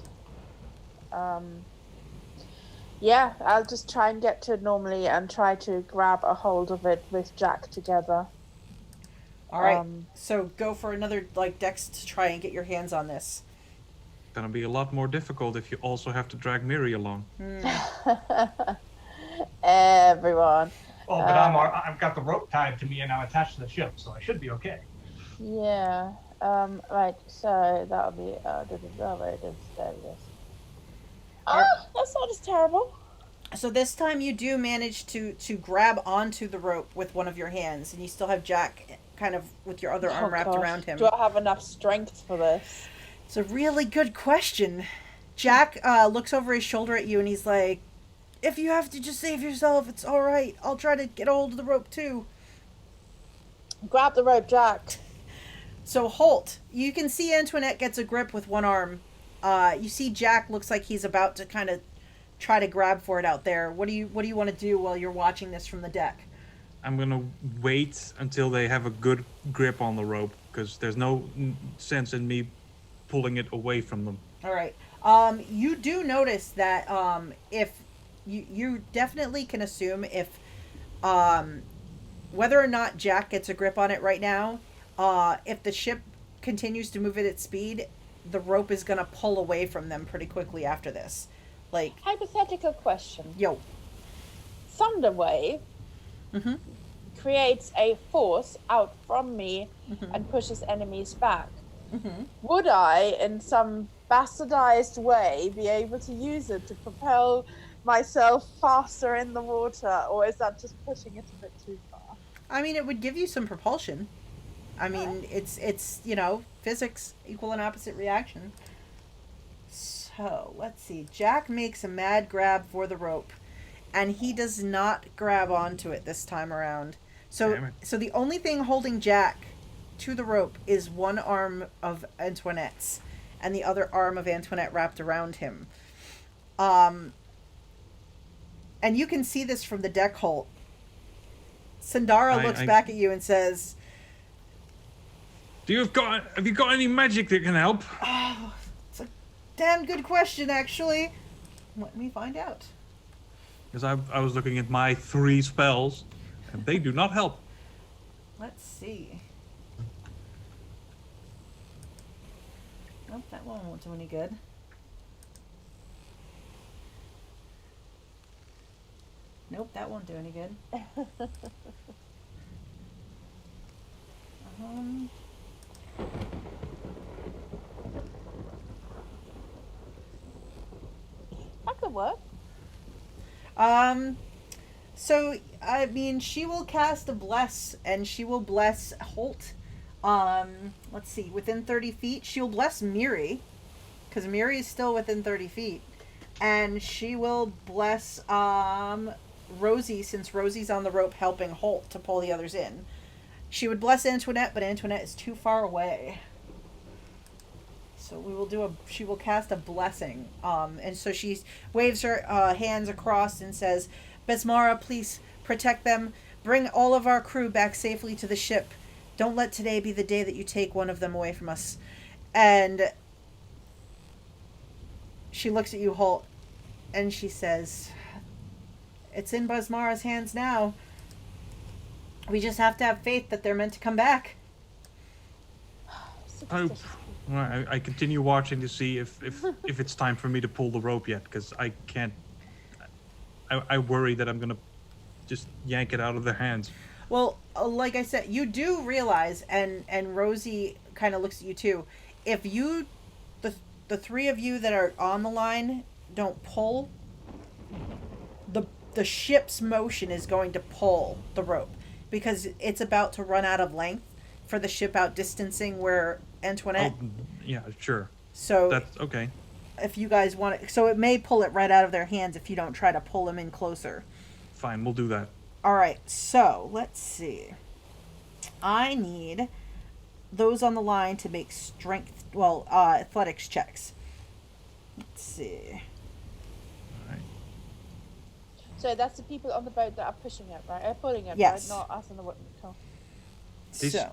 Yeah, I'll just try and get to it normally and try to grab a hold of it with Jack together. All right. So go for another dex to try and get your hands on this. Gonna be a lot more difficult if you also have to drag Miri along. Everyone. Oh, but I've got the rope tied to me and I'm attached to the ship, so I should be okay. Yeah. Right. So that'll be. There it is. There it is. Oh, that's not as terrible. So this time you do manage to grab onto the rope with one of your hands, and you still have Jack kind of with your other arm wrapped around him. Do I have enough strength for this? It's a really good question. Jack looks over his shoulder at you and he's like, "If you have to just save yourself, it's all right. I'll try to get a hold of the rope too." Grab the rope, Jack. So Holt, you can see Antoinette gets a grip with one arm. You see Jack looks like he's about to kind of try to grab for it out there. What do you want to do while you're watching this from the deck? I'm gonna wait until they have a good grip on the rope, because there's no sense in me pulling it away from them. All right. You do notice that if you definitely can assume if whether or not Jack gets a grip on it right now, if the ship continues to move at its speed, the rope is gonna pull away from them pretty quickly after this. Hypothetical question. Yo. Thunder wave creates a force out from me and pushes enemies back. Would I, in some bastardized way, be able to use it to propel myself faster in the water, or is that just pushing it a bit too far? I mean, it would give you some propulsion. I mean, it's physics, equal and opposite reaction. So, let's see. Jack makes a mad grab for the rope, and he does not grab onto it this time around. So the only thing holding Jack to the rope is one arm of Antoinette's, and the other arm of Antoinette wrapped around him. And you can see this from the deck, Holt. Sindara looks back at you and says, Have you got any magic that can help? damn good question, actually. Let me find out. Because I was looking at my 3 spells, and they do not help. Let's see. Nope, that one won't do any good. Nope, that won't do any good. That could work. So, I mean, she will cast a bless, and she will bless Holt. Let's see, within 30 feet. She'll bless Miri, because Miri is still within 30 feet. And she will bless, Rosie, since Rosie's on the rope helping Holt to pull the others in. She would bless Antoinette, but Antoinette is too far away. So she will cast a blessing. And so she waves her hands across and says, Besmara, please protect them. Bring all of our crew back safely to the ship. Don't let today be the day that you take one of them away from us. And she looks at you, Holt, and she says, it's in Besmara's hands now. We just have to have faith that they're meant to come back. I continue watching to see if it's time for me to pull the rope yet, because I can't. I worry that I'm gonna just yank it out of their hands. Well, like I said, you do realize, and Rosie kind of looks at you too. If you, the 3 of you that are on the line, don't pull, the ship's motion is going to pull the rope, because it's about to run out of length for the ship out distancing where Antoinette. Oh, yeah, sure. So that's okay. If you guys want it, so it may pull it right out of their hands if you don't try to pull them in closer. Fine, we'll do that. All right, so let's see. I need those on the line to make athletics checks. Let's see. All right. So that's the people on the boat that are pushing it, right? Pulling it, yes. Right? Not us on the boat.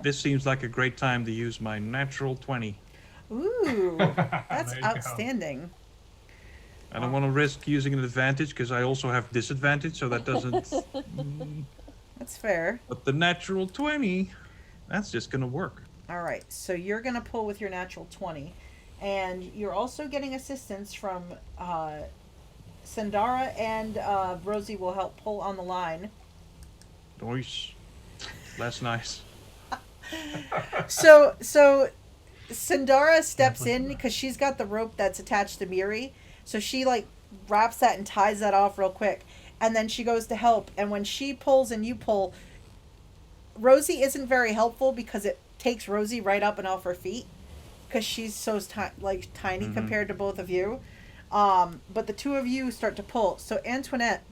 This seems like a great time to use my natural 20. Ooh, that's outstanding. I don't want to risk using an advantage because I also have disadvantage, so that doesn't. That's fair. But the natural 20, that's just gonna work. All right, so you're gonna pull with your natural 20, and you're also getting assistance from Sandara, and Rosie will help pull on the line. Nice. That's nice. So Sandara steps in because she's got the rope that's attached to Miri. So she wraps that and ties that off real quick. And then she goes to help. And when she pulls and you pull, Rosie isn't very helpful because it takes Rosie right up and off her feet. Because she's so tiny compared to both of you. But the 2 of you start to pull. So Antoinette,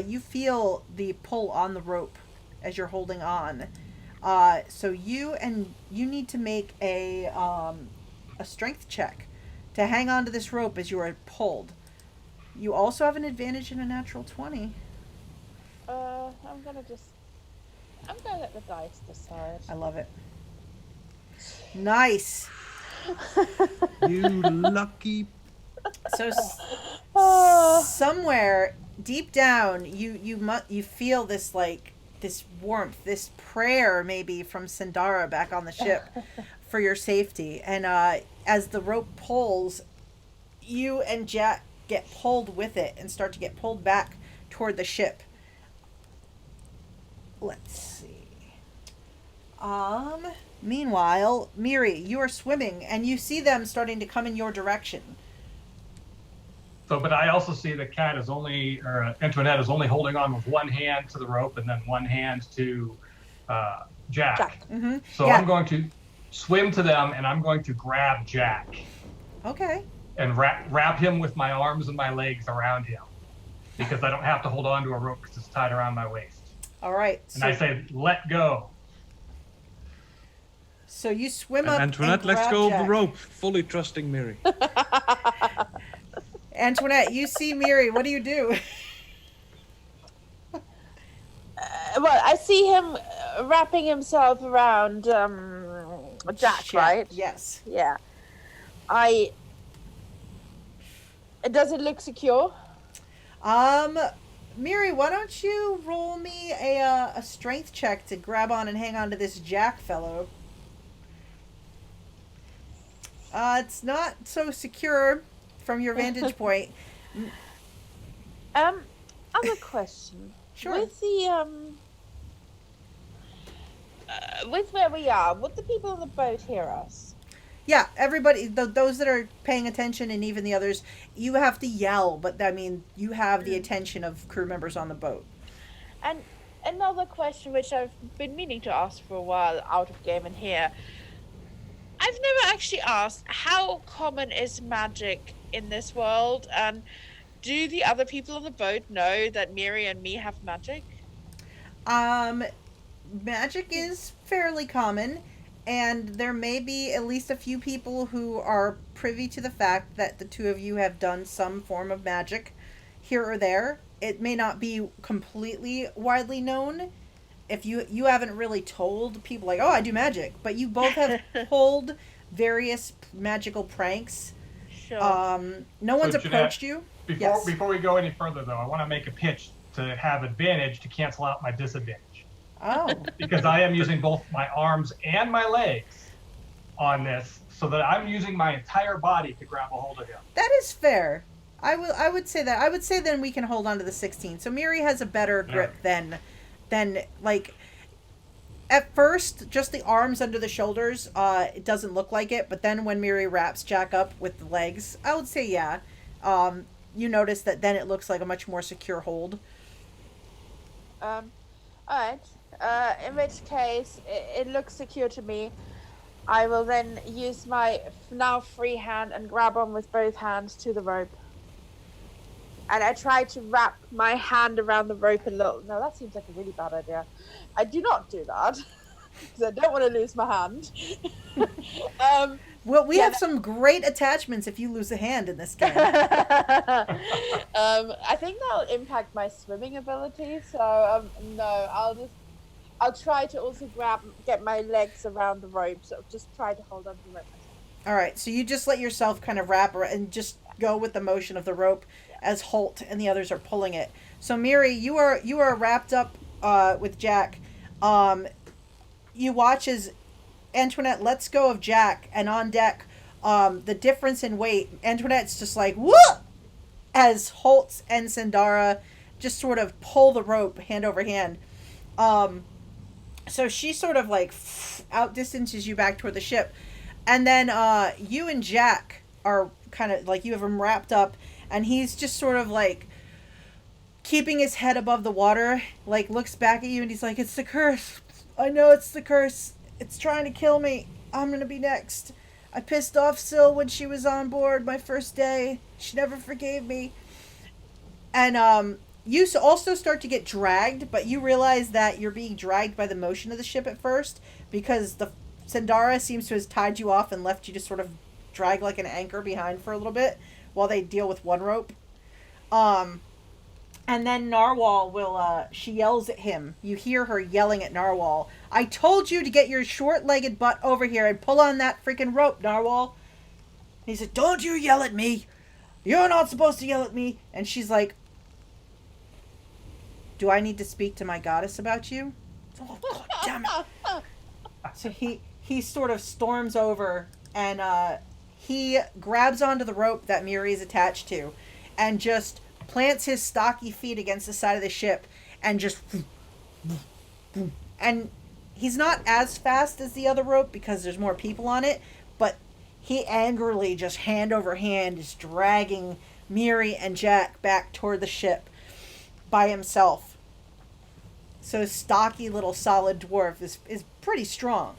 you feel the pull on the rope as you're holding on. So you need to make a strength check to hang on to this rope as you are pulled. You also have an advantage in a natural 20. I'm gonna let the dice decide. I love it. Nice. You lucky. So somewhere deep down, you feel this this warmth, this prayer maybe from Sandara back on the ship for your safety. And as the rope pulls, you and Jack get pulled with it and start to get pulled back toward the ship. Let's see. Meanwhile, Miri, you are swimming and you see them starting to come in your direction. So, but I also see that Antoinette is only holding on with one hand to the rope and then one hand to Jack. Mm-hmm. So yeah. I'm going to swim to them and I'm going to grab Jack. Okay. And wrap him with my arms and my legs around him, because I don't have to hold on to a rope because it's tied around my waist. All right. And I say, let go. So you swim up Antoinette, and grab let's go Jack. of the rope, fully trusting Miri. Antoinette, you see Miri. What do you do? Well, I see him wrapping himself around Jack, Shit. right? Yes. Yeah. I Does it look secure? Miri, why don't you roll me a strength check to grab on and hang on to this Jack fellow? It's not so secure from your vantage point. Other question. Sure. With the with where we are, would the people on the boat hear us? Yeah, everybody, those that are paying attention and even the others, you have to yell, but I mean, you have the attention of crew members on the boat. And another question which I've been meaning to ask for a while out of game and here. I've never actually asked, how common is magic in this world, and do the other people on the boat know that Miri and me have magic? Magic is fairly common, and there may be at least a few people who are privy to the fact that the two of you have done some form of magic here or there. It may not be completely widely known. If you haven't really told people like, oh, I do magic, but you both have pulled various magical pranks. Sure. No one's Jeanette, approached you. Before we go any further, though, I want to make a pitch to have advantage to cancel out my disadvantage. Oh. Because I am using both my arms and my legs on this, so that I'm using my entire body to grab a hold of him. That is fair. I would say that. I would say then we can hold on to the 16. So Miri has a better grip than like at first just the arms under the shoulders, it doesn't look like it, but then when Miri wraps Jack up with the legs, I would say yeah. You notice that then it looks like a much more secure hold. Alright. In which case, it looks secure to me. I will then use my now free hand and grab on with both hands to the rope. And I try to wrap my hand around the rope a little. No, that seems like a really bad idea. I do not do that, because I don't want to lose my hand. Well, we have some great attachments if you lose a hand in this game. I think that'll impact my swimming ability, so no, I'll try to also get my legs around the rope, so just try to hold on to the rope myself. Alright, so you just let yourself kind of wrap around and just go with the motion of the rope as Holt and the others are pulling it. So Miri, you are wrapped up with Jack. You watch as Antoinette lets go of Jack, and on deck, the difference in weight, Antoinette's just like, whoa! As Holtz and Sandara just sort of pull the rope hand over hand. So she sort of like outdistances you back toward the ship. And then you and Jack are kind of like, you have him wrapped up, and he's just sort of like keeping his head above the water, like looks back at you and he's like, it's the curse. I know it's the curse. It's trying to kill me. I'm going to be next. I pissed off Syl when she was on board my first day. She never forgave me. And you also start to get dragged, but you realize that you're being dragged by the motion of the ship at first, because the Sandara seems to have tied you off and left you to sort of drag like an anchor behind for a little bit while they deal with one rope. And then Narwhal will, she yells at him. You hear her yelling at Narwhal. I told you to get your short-legged butt over here and pull on that freaking rope, Narwhal. And he said, don't you yell at me. You're not supposed to yell at me. And she's like, do I need to speak to my goddess about you? Oh, God damn it. So he sort of storms over, and he grabs onto the rope that Miri is attached to and just plants his stocky feet against the side of the ship and just... And he's not as fast as the other rope because there's more people on it, but he angrily, just hand over hand, is dragging Miri and Jack back toward the ship by himself. So stocky little solid dwarf is pretty strong.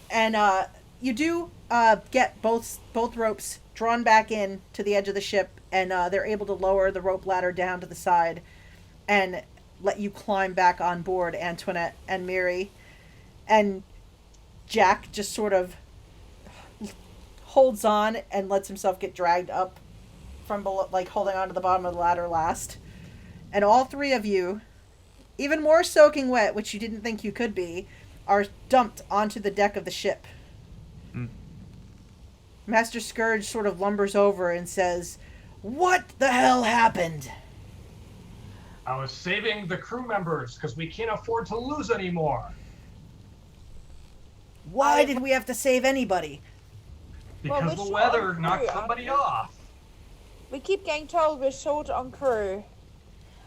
And you do get both ropes drawn back in to the edge of the ship, and they're able to lower the rope ladder down to the side and let you climb back on board, Antoinette and Miri. And Jack just sort of holds on and lets himself get dragged up from below, like holding on to the bottom of the ladder last. And all three of you, even more soaking wet, which you didn't think you could be, are dumped onto the deck of the ship. Master Scourge sort of lumbers over and says, What the hell happened? I was saving the crew members because we can't afford to lose anymore. Why did we have to save anybody? Well, Because we're the short on weather crew, knocked aren't somebody we? off. We keep getting told we're short on crew.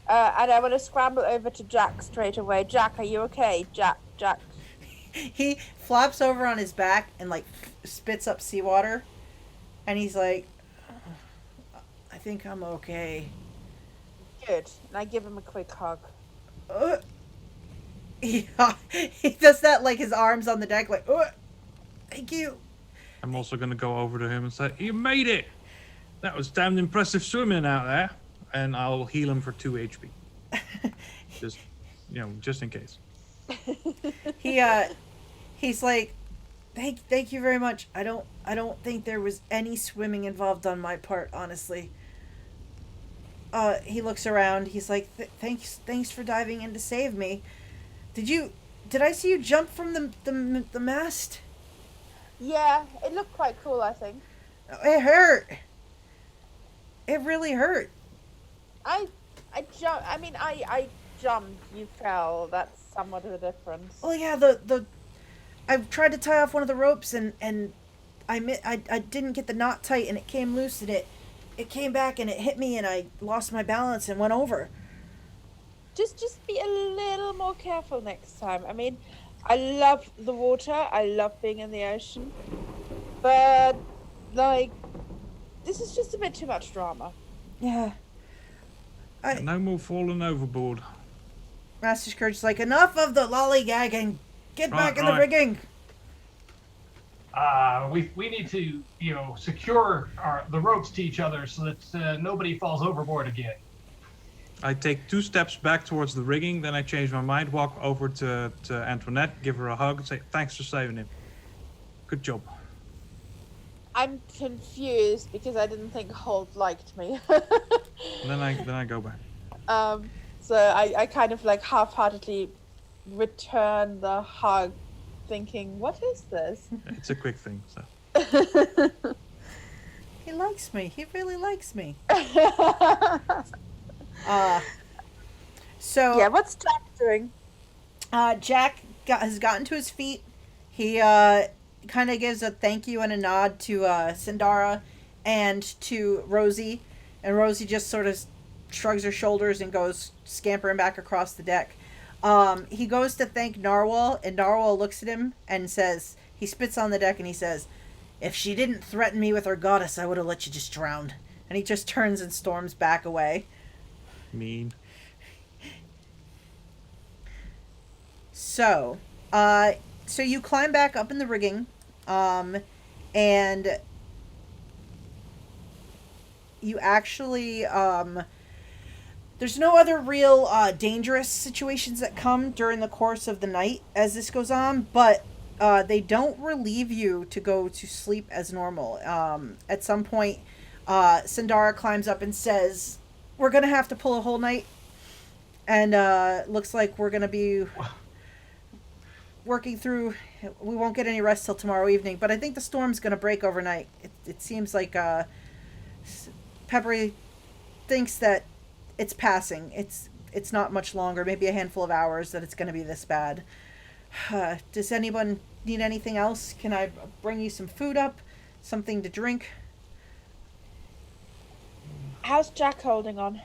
And I want to scramble over to Jack straight away. Jack, are you okay? Jack. He flops over on his back and like spits up seawater, and he's like, I think I'm okay. Good. And I give him a quick hug. Yeah, he does that, like his arms on the deck, like, thank you. I'm also going to go over to him and say, "You made it! That was damned impressive swimming out there." And I'll heal him for 2 HP. Just, just in case. He's like, thank you very much. I don't think there was any swimming involved on my part, honestly. He looks around. He's like, thanks for diving in to save me. Did I see you jump from the mast? Yeah, it looked quite cool, I think. It hurt. It really hurt. I jumped. I mean, I jumped. You fell. That's somewhat of a difference. Well, yeah, I tried to tie off one of the ropes and I didn't get the knot tight and it came loose and it came back and it hit me and I lost my balance and went over. Just be a little more careful next time. I mean, I love the water. I love being in the ocean. But, like, this is just a bit too much drama. Yeah. No more falling overboard. Master Scourge's like, enough of the lollygagging. Get back in the rigging. We need to, secure the ropes to each other so that nobody falls overboard again. I take 2 steps back towards the rigging, then I change my mind, walk over to Antoinette, give her a hug, and say, "Thanks for saving him. Good job." I'm confused because I didn't think Holt liked me. And then I go back. So I kind of like half-heartedly return the hug, thinking, what is this? It's a quick thing, so. He likes me. He really likes me. So Yeah, what's Jack doing? Jack has gotten to his feet. He kind of gives a thank you and a nod to Sindara and to Rosie, and Rosie just sort of shrugs her shoulders and goes scampering back across the deck. He goes to thank Narwhal, and Narwhal looks at him and says, he spits on the deck and he says, "If she didn't threaten me with her goddess, I would have let you just drown." And he just turns and storms back away. Mean. So you climb back up in the rigging, and you actually, there's no other real dangerous situations that come during the course of the night as this goes on, but they don't relieve you to go to sleep as normal. At some point, Sindara climbs up and says, "We're going to have to pull a whole night, and looks like we're going to be working through. We won't get any rest till tomorrow evening, but I think the storm's going to break overnight. It seems like Peppery thinks that it's passing. It's not much longer, maybe a handful of hours, that it's going to be this bad. Does anyone need anything else? Can I bring you some food up? Something to drink?" How's Jack holding on?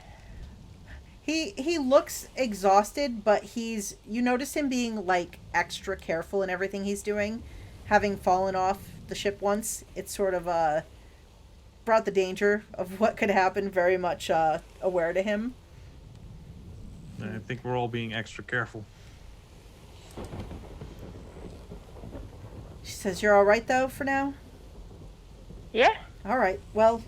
He looks exhausted, but you notice him being like extra careful in everything he's doing. Having fallen off the ship once, it sort of brought the danger of what could happen very much aware to him. I think we're all being extra careful. She says, "You're all right though for now?" Yeah. All right. Well,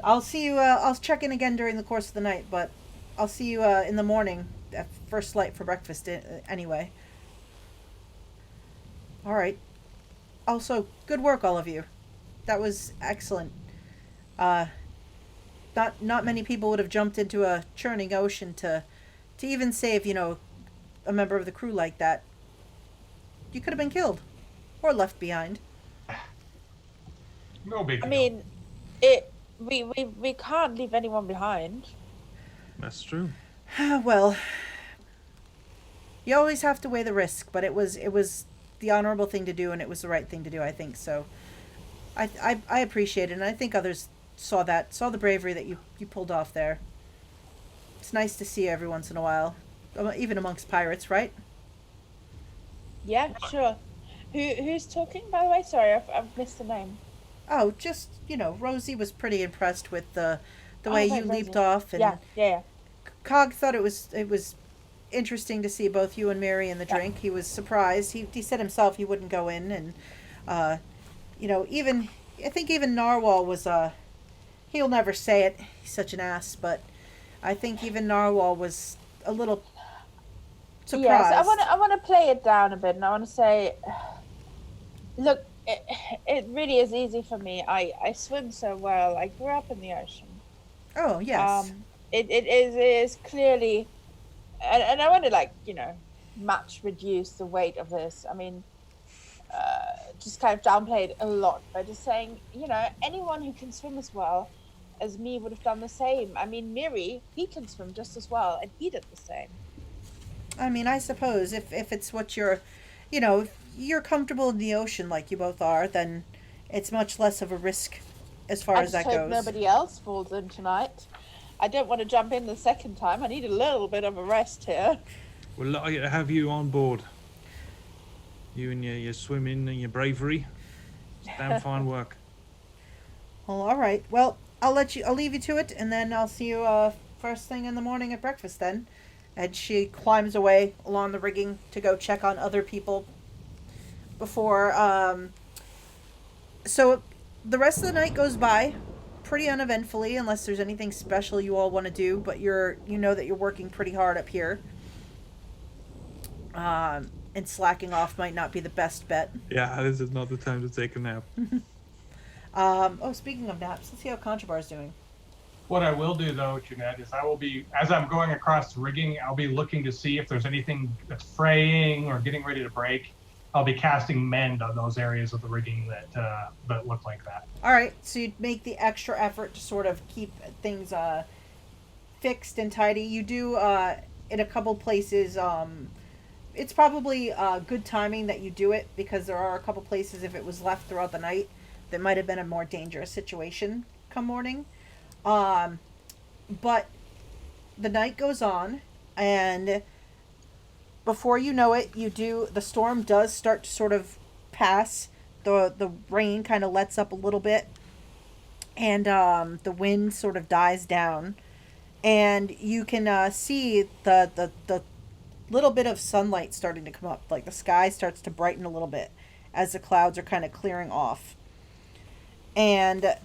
I'll see you. I'll check in again during the course of the night, but I'll see you in the morning at first light for breakfast anyway. All right. Also, good work, all of you. That was excellent. Not many people would have jumped into a churning ocean to even save, a member of the crew like that. You could have been killed or left behind. No big deal. I mean, it we can't leave anyone behind. That's true. Well, you always have to weigh the risk, but it was the honorable thing to do, and it was the right thing to do, I think. So I appreciate it, and I think others saw the bravery that you pulled off there. It's nice to see every once in a while, even amongst pirates, right? Yeah, sure. Who's talking, by the way? Sorry, I've missed the name. Oh, just, Rosie was pretty impressed with the way right, you leaped Rosie. off, and Yeah. Cog thought it was interesting to see both you and Mary in the drink. He was surprised. He said himself he wouldn't go in, and even I think even Narwhal was he'll never say it. He's such an ass, but I think even Narwhal was a little surprised. Yes, I want to play it down a bit, and I want to say, look, it really is easy for me. I swim so well. I grew up in the ocean. Oh yes. It is clearly, and I want to reduce the weight of this. I mean, just kind of downplay it a lot by just saying, anyone who can swim as well as me would have done the same. I mean, Miri, he can swim just as well, and he did the same. I mean, I suppose if it's what if you're comfortable in the ocean like you both are, then it's much less of a risk as far as that I just goes. hope nobody else falls in tonight. I don't want to jump in the second time. I need a little bit of a rest here. We're lucky to have you on board. You and your swimming and your bravery. It's damn fine work. Well, all right. Well, I'll leave you to it, and then I'll see you first thing in the morning at breakfast then. And she climbs away along the rigging to go check on other people before so the rest of the night goes by pretty uneventfully, unless there's anything special you all want to do, but you know that you're working pretty hard up here. And slacking off might not be the best bet. Yeah, this is not the time to take a nap. Speaking of naps, let's see how Contrabar's doing. What I will do, though, Jeanette, is I will be, as I'm going across the rigging, I'll be looking to see if there's anything that's fraying or getting ready to break. I'll be casting mend on those areas of the rigging that look like that. All right, so you'd make the extra effort to sort of keep things fixed and tidy. You do in a couple places. It's probably good timing that you do it, because there are a couple places, if it was left throughout the night, that might have been a more dangerous situation come morning. But the night goes on, and before you know it, the storm does start to sort of pass. The rain kind of lets up a little bit, and the wind sort of dies down, and you can see the little bit of sunlight starting to come up. Like the sky starts to brighten a little bit as the clouds are kind of clearing off. And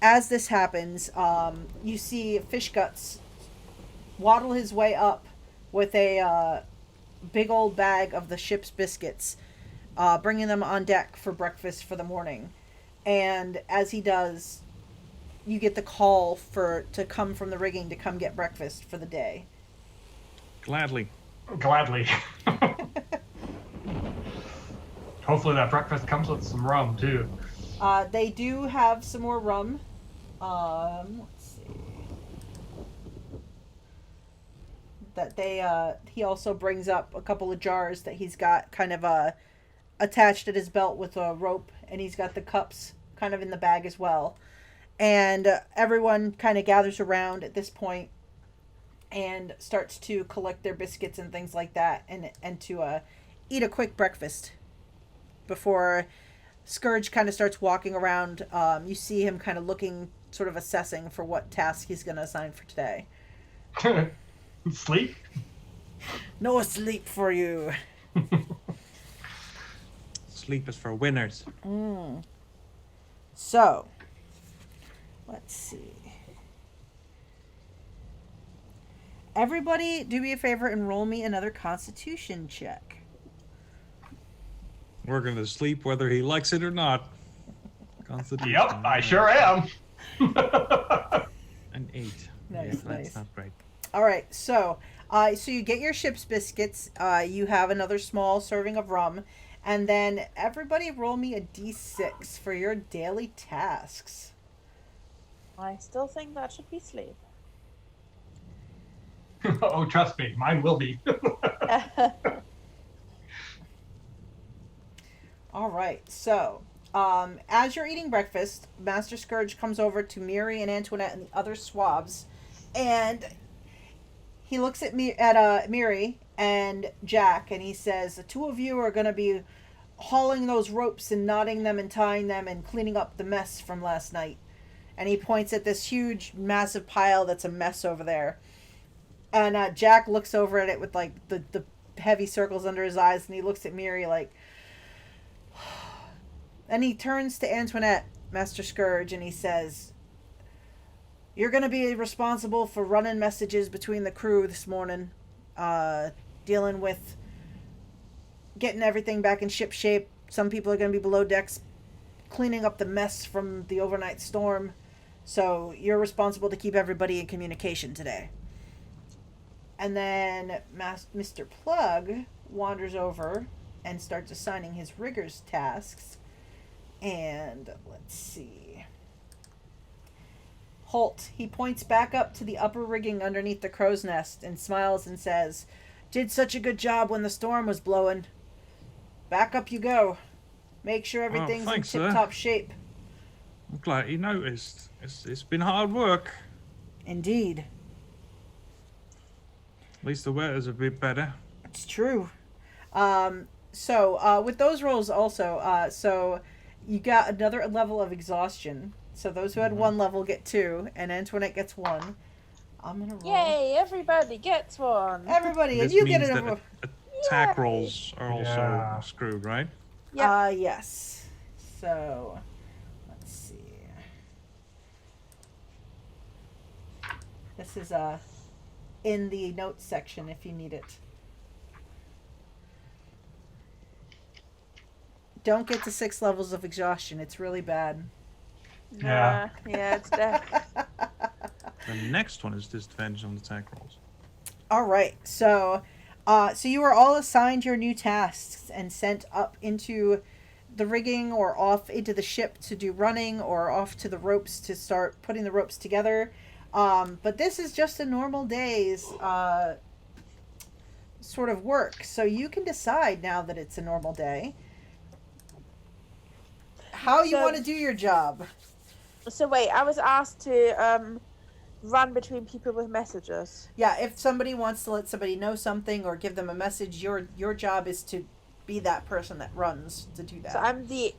as this happens, you see Fish Guts waddle his way up with a big old bag of the ship's biscuits, bringing them on deck for breakfast for the morning. And as he does, you get the call to come from the rigging to come get breakfast for the day. Gladly. Hopefully that breakfast comes with some rum, too. They do have some more rum. Let's see. That he also brings up a couple of jars that he's got kind of attached at his belt with a rope, and he's got the cups kind of in the bag as well. And everyone kind of gathers around at this point and starts to collect their biscuits and things like that, and to eat a quick breakfast before Scourge kind of starts walking around. You see him kind of looking, sort of assessing for what task he's going to assign for today. Sleep? No sleep for you. Sleep is for winners. So, let's see. Everybody, do me a favor and roll me another Constitution check. We're going to sleep whether he likes it or not. Constitution. Yep, I sure am. An 8. Nice, yeah, nice. That's not great. All right, so you get your ship's biscuits. You have another small serving of rum, and then everybody roll me a d6 for your daily tasks. I still think that should be sleep. Oh, trust me, mine will be. All right. So, as you're eating breakfast, Master Scourge comes over to Miri and Antoinette and the other swabs, and he looks at Miri and Jack, and he says, "The two of you are going to be hauling those ropes and knotting them and tying them and cleaning up the mess from last night." And he points at this huge, massive pile that's a mess over there. And Jack looks over at it with like the heavy circles under his eyes, and he looks at Miri like. And he turns to Antoinette, Master Scourge, and he says, "You're going to be responsible for running messages between the crew this morning, dealing with getting everything back in ship shape. Some people are going to be below decks, cleaning up the mess from the overnight storm. So you're responsible to keep everybody in communication today." And then Mr. Plug wanders over and starts assigning his riggers tasks. And let's see. Holt, he points back up to the upper rigging underneath the crow's nest and smiles and says, "Did such a good job when the storm was blowing. Back up you go. Make sure everything's thanks, in tip-top shape." I'm glad you noticed. It's been hard work. Indeed. At least the weather's a bit better. It's true. So with those rolls also, so you got another level of exhaustion. So those who had 1 level get 2, and Antoinette gets 1. I'm gonna roll. Yay! Everybody gets one. Everybody, and This you means get that it. attack rolls are also Yeah. screwed, right? Yeah. Yes. So let's see. This is in the notes section if you need it. Don't get to 6 levels of exhaustion. It's really bad. Yeah. Yeah, it's death. The next one is disadvantage on attack rolls. All right. So you are all assigned your new tasks and sent up into the rigging or off into the ship to do running or off to the ropes to start putting the ropes together. But this is just a normal day's sort of work. So you can decide now that it's a normal day how you want to do your job. So wait, I was asked to run between people with messages. Yeah, if somebody wants to let somebody know something or give them a message, your job is to be that person that runs to do that. So I'm the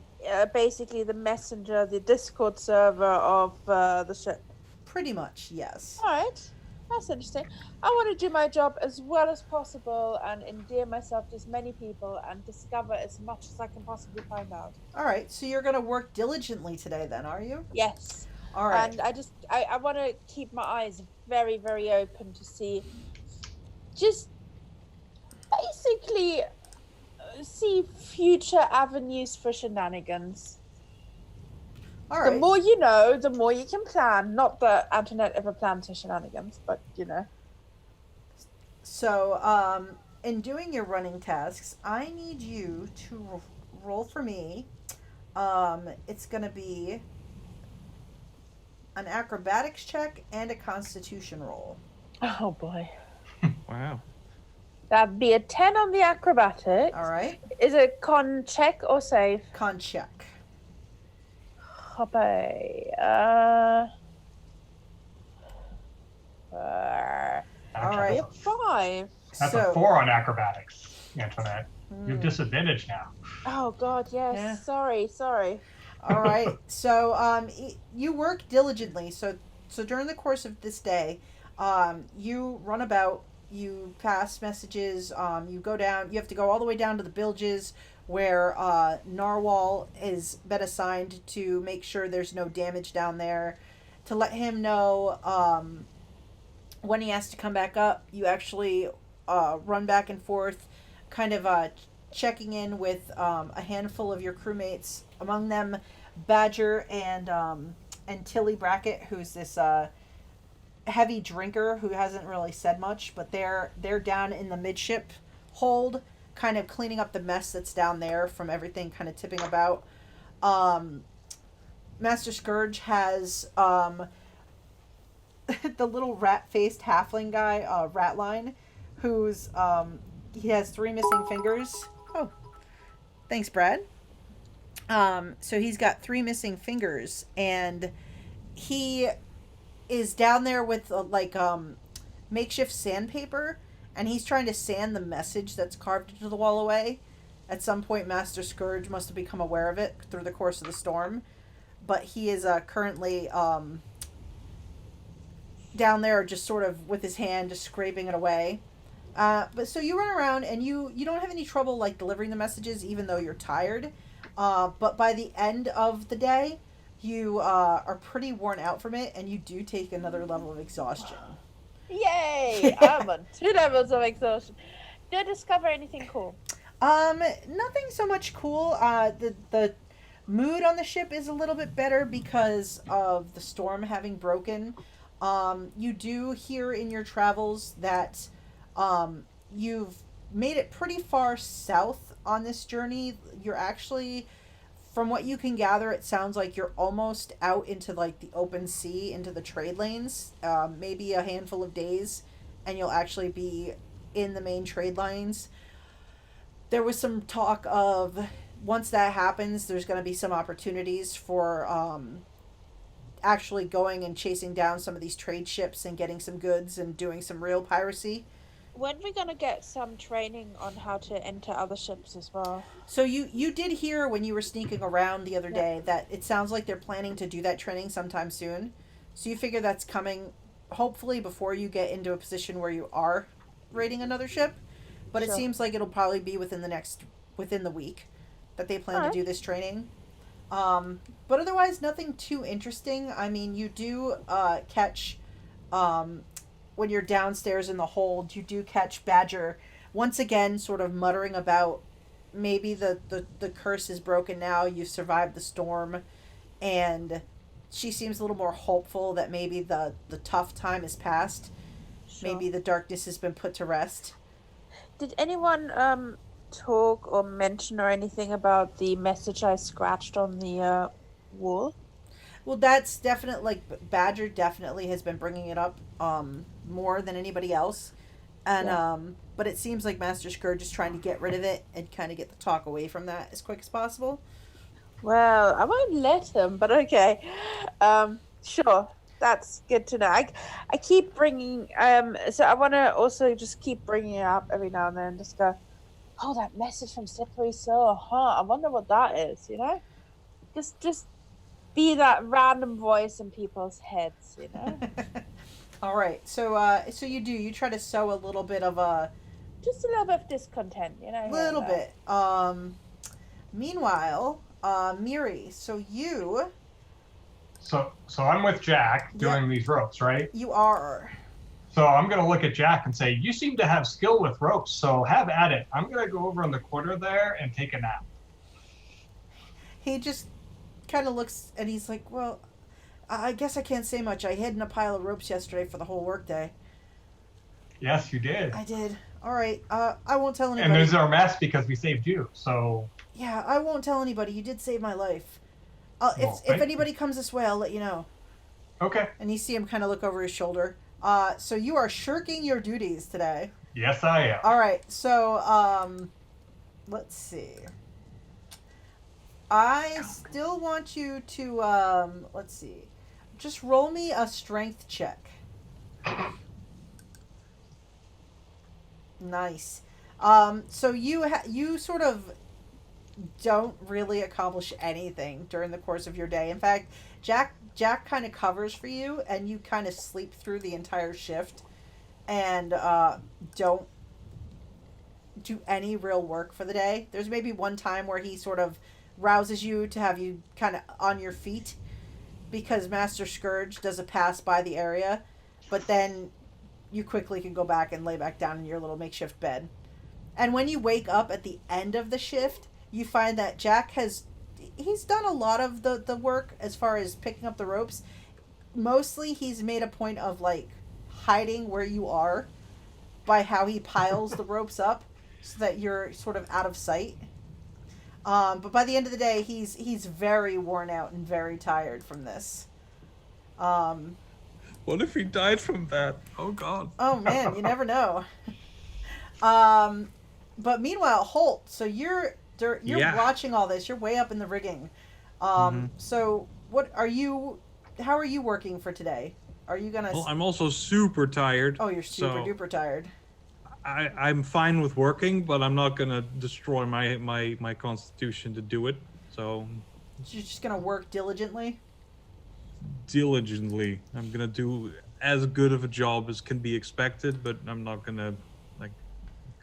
basically the messenger, the Discord server of the ship. Pretty much, yes. All right, that's interesting. I want to do my job as well as possible and endear myself to as many people and discover as much as I can possibly find out. All right, so you're going to work diligently today then, are you? Yes. All right. And I want to keep my eyes very, very open to see, just basically see future avenues for shenanigans. All right. The more you know, the more you can plan. Not that Antoinette ever plans her shenanigans, but you know. So, in doing your running tasks, I need you to roll for me. It's going to be an acrobatics check and a constitution roll. Oh boy. Wow. That'd be a 10 on the acrobatics. All right. Is it con check or save? Con check. Hoppe. All right. A 5. That's So- a 4 on acrobatics, Antoinette. You have disadvantage now. Oh god, yes. Yeah. Sorry. All right. So, you work diligently. So during the course of this day, you run about, you pass messages, you go down, you have to go all the way down to the bilges where Narwhal is been assigned to make sure there's no damage down there, to let him know when he has to come back up. You actually run back and forth, kind of checking in with a handful of your crewmates, among them Badger and Tilly Brackett, who's this heavy drinker who hasn't really said much, but they're down in the midship hold, kind of cleaning up the mess that's down there from everything kind of tipping about. Master Scourge has the little rat-faced halfling guy, Ratline, who's he has 3 missing fingers. Oh, thanks, Brad. So he's got 3 missing fingers, and he is down there with makeshift sandpaper, and he's trying to sand the message that's carved into the wall away. At some point, Master Scourge must have become aware of it through the course of the storm, but he is currently down there just sort of with his hand just scraping it away. But so you run around and you don't have any trouble like delivering the messages even though you're tired. But by the end of the day, you are pretty worn out from it, and you do take another level of exhaustion. Yay! I'm on 2 levels of exhaustion. Did I discover anything cool? Nothing so much cool. The mood on the ship is a little bit better because of the storm having broken. You do hear in your travels that you've made it pretty far south on this journey. You're actually, from what you can gather, it sounds like you're almost out into like the open sea, into the trade lanes. Maybe a handful of days, and you'll actually be in the main trade lanes. There was some talk of once that happens, there's going to be some opportunities for actually going and chasing down some of these trade ships and getting some goods and doing some real piracy. When are we going to get some training on how to enter other ships as well? So you did hear when you were sneaking around the other day that it sounds like they're planning to do that training sometime soon. So you figure that's coming hopefully before you get into a position where you are raiding another ship. But it seems like it'll probably be within the week that they plan to do this training. But otherwise, nothing too interesting. I mean, you do catch, when you're downstairs in the hold, you do catch Badger once again sort of muttering about maybe the curse is broken now, you've survived the storm, and she seems a little more hopeful that maybe the tough time is past. Sure. Maybe the darkness has been put to rest. Did anyone talk or mention or anything about the message I scratched on the wall? Well, that's definitely, like, Badger definitely has been bringing it up more than anybody else. And, but it seems like Master Scourge is trying to get rid of it and kind of get the talk away from that as quick as possible. Well, I won't let him, but okay. Sure. That's good to know. I keep bringing, so I want to also just keep bringing it up every now and then. Just go, oh, that message from Slippery Soul, I wonder what that is, you know? Just be that random voice in people's heads, you know? All right. So you try to sow a little bit of a... Just a little bit of discontent, you know? A little bit. Meanwhile, Miri, so you... So I'm with Jack doing these ropes, right? You are. So I'm going to look at Jack and say, you seem to have skill with ropes, so have at it. I'm going to go over in the corner there and take a nap. He just kind of looks and he's like, well, I guess I can't say much. I hid in a pile of ropes yesterday for the whole workday. Yes, you did. I did. All right. I won't tell anybody. And there's our mess because we saved you, so... Yeah, I won't tell anybody. You did save my life. If anybody comes this way, I'll let you know. Okay. And you see him kind of look over his shoulder. So you are shirking your duties today. Yes, I am. All right. So, let's see. I still want you to, let's see. Just roll me a strength check. Nice. So you sort of don't really accomplish anything during the course of your day. In fact, Jack kind of covers for you, and you kind of sleep through the entire shift and don't do any real work for the day. There's maybe one time where he sort of rouses you to have you kind of on your feet because Master Scourge does a pass by the area, but then you quickly can go back and lay back down in your little makeshift bed. And when you wake up at the end of the shift, you find that Jack he's done a lot of the work as far as picking up the ropes. Mostly he's made a point of like hiding where you are by how he piles the ropes up so that you're sort of out of sight. But by the end of the day, he's very worn out and very tired from this. What if he died from that? Oh God. Oh man, you never know. But meanwhile, Holt, so you're Yeah. watching all this. You're way up in the rigging. Mhm. So what are you? How are you working for today? Are you gonna? Well, I'm also super tired. Oh, you're super so duper tired. I'm fine with working, but I'm not gonna destroy my constitution to do it. So You're just gonna work diligently. diligently, I'm gonna do as good of a job as can be expected, but I'm not gonna like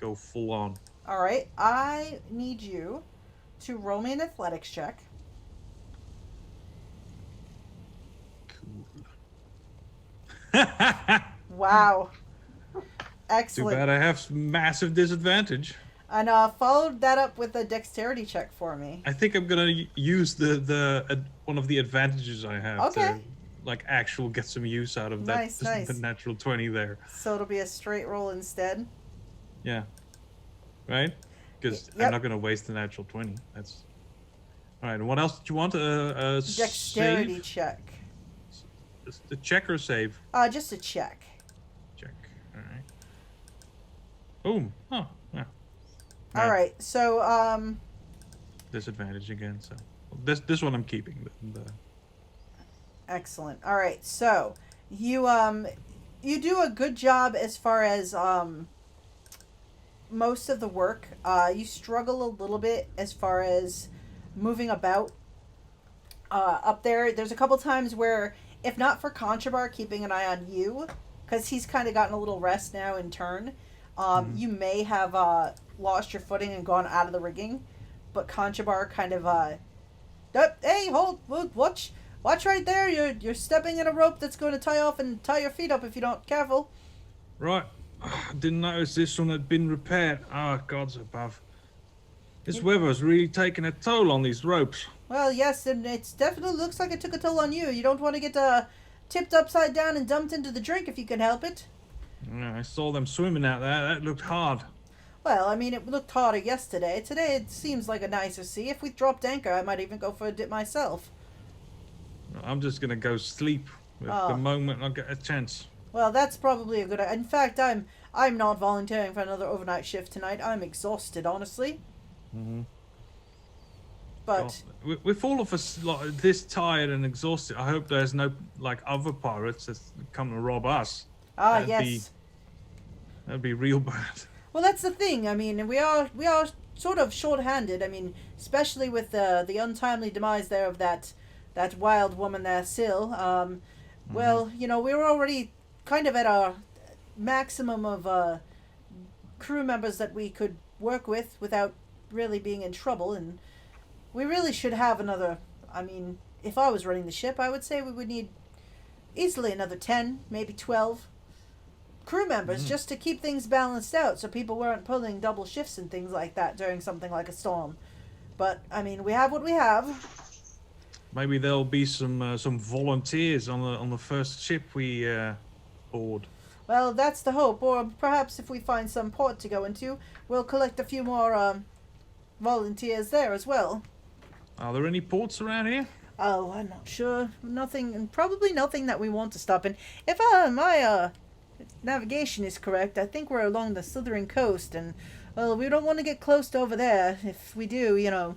go full on. All right. I need you to roll me an athletics check. Cool. Wow. Too Excellent. bad I have massive disadvantage. And followed that up with a dexterity check for me. I think I'm gonna use the one of the advantages I have Okay. to like actual get some use out of that. Nice. The natural 20 there. So it'll be a straight roll instead. Yeah. Right? Because Yep. I'm not gonna waste the natural 20. That's all right. And what else did you want? A Dexterity save? check. A check or save? Just a check. Check. All right. Boom. Oh, yeah. All right. So Disadvantage again. So this one I'm keeping. The excellent. All right. So you you do a good job as far as most of the work. You struggle a little bit as far as moving about up there. There's a couple times where, if not for Contrabar keeping an eye on you, because he's kind of gotten a little rest now in turn, you may have lost your footing and gone out of the rigging. But Contrabar kind of hey, hold, watch right there. You're stepping in a rope that's going to tie your feet up if you don't careful. Right. Didn't notice this one had been repaired. Ah, gods above. This weather's really taking a toll on these ropes. Well, yes, and it definitely looks like it took a toll on you. You don't want to get tipped upside down and dumped into the drink if you can help it. Yeah, I saw them swimming out there. That looked hard. Well, I mean, it looked harder yesterday. Today it seems like a nicer sea. If we dropped anchor, I might even go for a dip myself. I'm just gonna go sleep the moment I get a chance. Well, that's probably a good. In fact, I'm not volunteering for another overnight shift tonight. I'm exhausted, honestly. Mm-hmm. But With all of us like this tired and exhausted, I hope there's no like other pirates that come to rob us. yes. That'd be real bad. Well, that's the thing. I mean, we are sort of short-handed. I mean, especially with the untimely demise there of that wild woman there, Syl. Well, you know, we were already kind of at our maximum of crew members that we could work with without really being in trouble, and we really should have another. I mean, if I was running the ship, I would say we would need easily another 10, maybe 12 crew members just to keep things balanced out so people weren't pulling double shifts and things like that during something like a storm. But I mean, we have what we have. Maybe there'll be some volunteers on the first ship we board. Well, that's the hope. Or perhaps if we find some port to go into, we'll collect a few more volunteers there as well. Are there any ports around here? Oh, I'm not sure. Nothing, and probably nothing that we want to stop in. If my navigation is correct, I think we're along the southern coast, and well, we don't want to get close to over there. If we do, you know,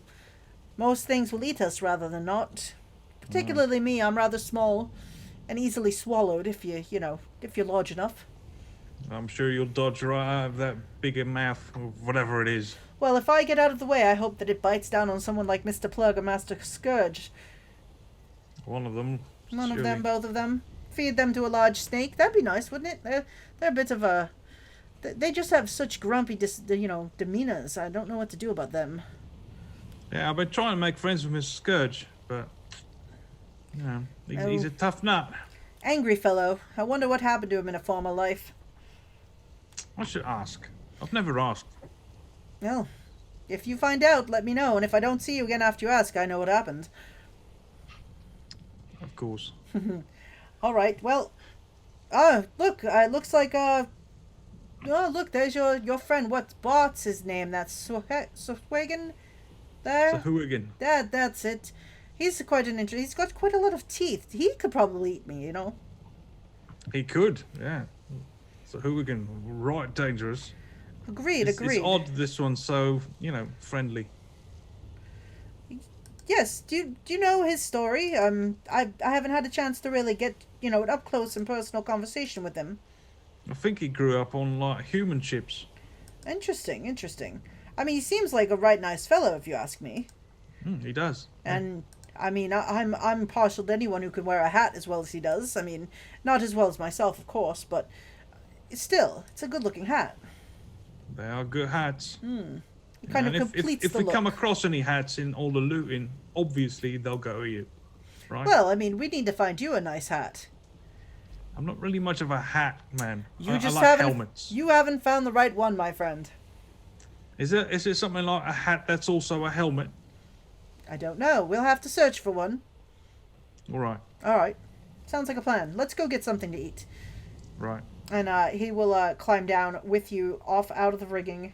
most things will eat us rather than not. Particularly me, I'm rather small and easily swallowed if you're large enough. I'm sure you'll dodge right out of that bigger mouth or whatever it is. Well, if I get out of the way, I hope that it bites down on someone like Mr. Plug or Master Scourge. One of them. One of surely. them, both of them. Feed them to a large snake. That'd be nice, wouldn't it? They're a bit of a... They just have such grumpy, demeanors. I don't know what to do about them. Yeah, I've been trying to make friends with Mr. Scourge, but you know, he's a tough nut. Angry fellow. I wonder what happened to him in a former life. I should ask. I've never asked. Well, if you find out, let me know. And if I don't see you again after you ask, I know what happened. Of course. All right. Well, look. It looks like look. There's your friend. What's his name? That's Swhagen. There. It's a hooligan. That's it. He's quite an he's got quite a lot of teeth. He could probably eat me, you know. He could, yeah. So hooligan, right dangerous. Agreed. It's odd this one's so, friendly. Yes. Do you know his story? I haven't had a chance to really get an up close and personal conversation with him. I think he grew up on like human ships. Interesting. I mean, he seems like a right nice fellow, if you ask me. He does. And I mean, I'm partial to anyone who can wear a hat as well as he does. I mean, not as well as myself, of course, but still, it's a good-looking hat. They are good hats. It kind of completes if the we look. come across any hats in all the looting, obviously they'll go to you, right? Well, I mean, we need to find you a nice hat. I'm not really much of a hat man. You I just like haven't. helmets. You haven't found the right one, my friend. Is it something like a hat that's also a helmet? I don't know. We'll have to search for one. All right. All right. Sounds like a plan. Let's go get something to eat. Right. And he will climb down with you off out of the rigging.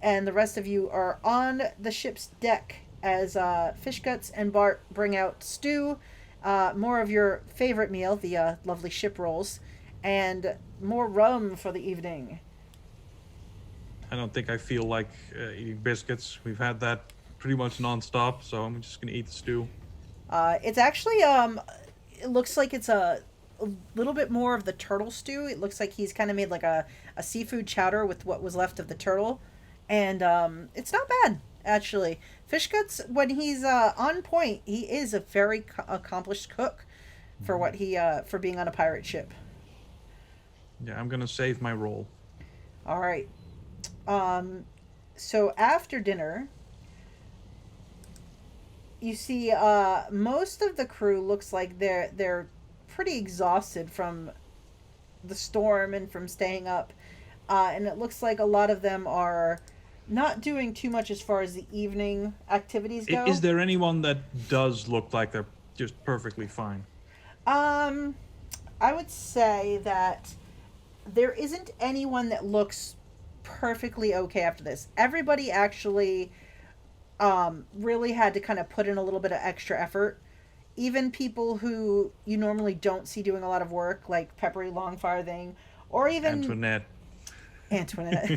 And the rest of you are on the ship's deck as Fishguts and Bart bring out stew, more of your favorite meal, the lovely ship rolls, and more rum for the evening. I don't think I feel like eating biscuits. We've had that pretty much non-stop, so I'm just gonna eat the stew. It's actually it looks like it's a little bit more of the turtle stew. It looks like he's kind of made like a seafood chowder with what was left of the turtle, and it's not bad actually. Fishguts, when he's on point, he is a very accomplished cook for what he for being on a pirate ship. Yeah, I'm gonna save my roll. All right. So after dinner, you see most of the crew looks like they're pretty exhausted from the storm and from staying up, and it looks like a lot of them are not doing too much as far as the evening activities go. Is there anyone that does look like they're just perfectly fine? I would say that there isn't anyone that looks perfectly okay after this. Everybody actually really had to kind of put in a little bit of extra effort. Even people who you normally don't see doing a lot of work, like Peppery Longfarthing, or even Antoinette.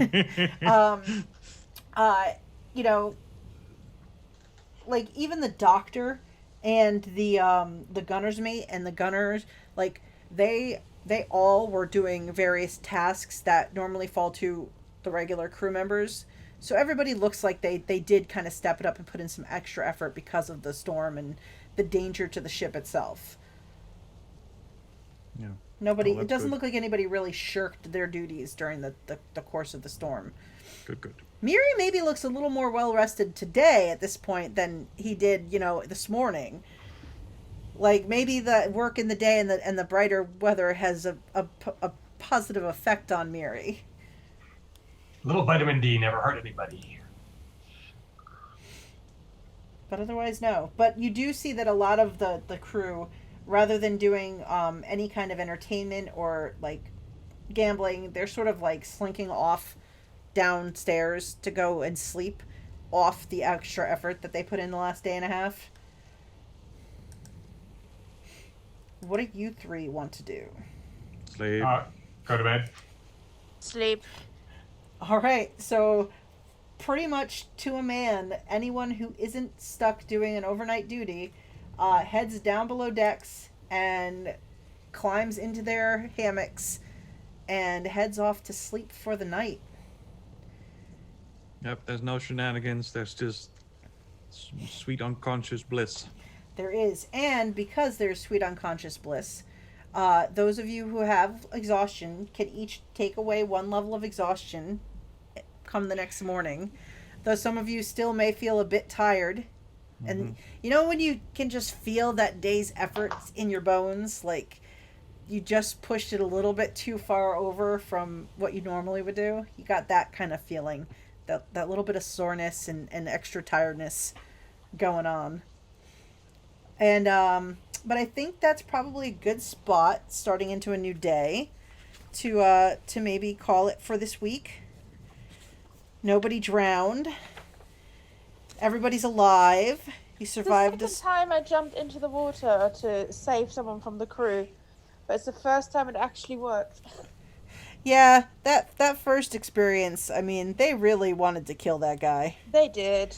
Like even the doctor and the gunner's mate and the gunners, like they all were doing various tasks that normally fall to the regular crew members. So everybody looks like they did kind of step it up and put in some extra effort because of the storm and the danger to the ship itself. Yeah. Nobody. Oh, it doesn't good. look like anybody really shirked their duties during the course of the storm. Good. Miri maybe looks a little more well rested today at this point than he did, this morning. Like maybe the work in the day and the brighter weather has a positive effect on Miri. Little vitamin D never hurt anybody. But otherwise, no. But you do see that a lot of the crew, rather than doing any kind of entertainment or like gambling, they're sort of like slinking off downstairs to go and sleep off the extra effort that they put in the last day and a half. What do you three want to do? Sleep. Go to bed. Sleep. All right, so pretty much to a man, anyone who isn't stuck doing an overnight duty heads down below decks and climbs into their hammocks and heads off to sleep for the night. Yep, there's no shenanigans. There's just sweet unconscious bliss. There is, and because there's sweet unconscious bliss, those of you who have exhaustion can each take away one level of exhaustion come the next morning. Though some of you still may feel a bit tired. And when you can just feel that day's efforts in your bones, like you just pushed it a little bit too far over from what you normally would do? You got that kind of feeling, that little bit of soreness and extra tiredness going on. And but I think that's probably a good spot starting into a new day to maybe call it for this week. Nobody drowned. Everybody's alive. You survived The second time I jumped into the water to save someone from the crew, but but it's the first time it actually worked. Yeah, that first experience, I mean, they really wanted to kill that guy. They did.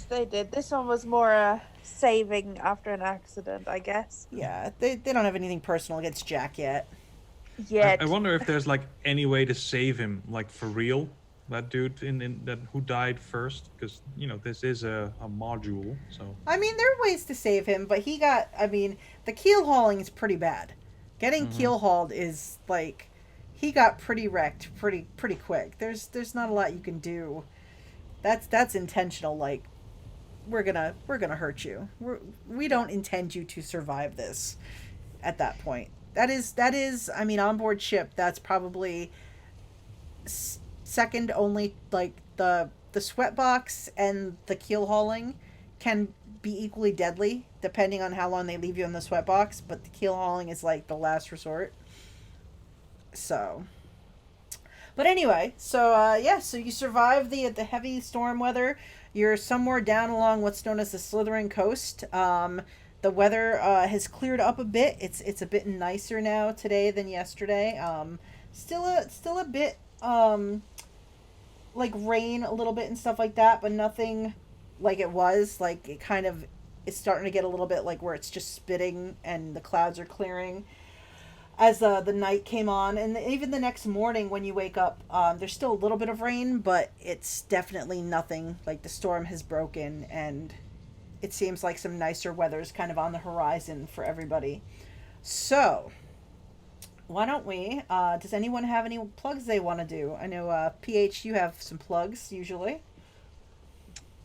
This one was more saving after an accident, I guess. Yeah, they don't have anything personal against Jack yet. Yet. I wonder if there's like any way to save him, like for real. That dude in that who died first, because this is a module. So I mean, there are ways to save him, but I mean, the keel hauling is pretty bad. Getting keel hauled is like, he got pretty wrecked pretty quick. There's not a lot you can do. That's intentional. Like, we're gonna hurt you. We don't intend you to survive this. At that point, that is. I mean, onboard ship. That's probably second only. Like the sweat box and the keel hauling can be equally deadly depending on how long they leave you in the sweat box. But the keel hauling is like the last resort. So, but anyway, so so you survive the heavy storm weather. You're somewhere down along what's known as the Slytherin coast. The weather has cleared up a bit. It's a bit nicer now today than yesterday. Still a bit like rain a little bit and stuff like that, but nothing like it was. Like, it kind of is starting to get a little bit like where it's just spitting and the clouds are clearing as the night came on. And even the next morning when you wake up, there's still a little bit of rain, but it's definitely nothing. Like, the storm has broken and it seems like some nicer weather is kind of on the horizon for everybody. So why don't we, does anyone have any plugs they want to do? I know, PH, you have some plugs usually.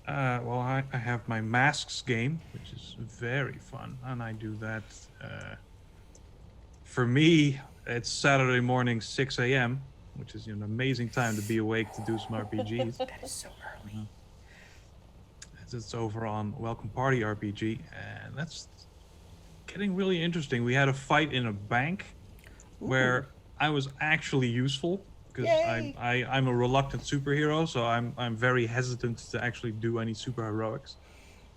Well, I have my Masks game, which is very fun, and I do that. For me, it's Saturday morning, 6 a.m., which is an amazing time to be awake to do some RPGs. That is so early. It's over on Welcome Party RPG, and that's getting really interesting. We had a fight in a bank where I was actually useful, because I'm a reluctant superhero, so I'm very hesitant to actually do any super heroics.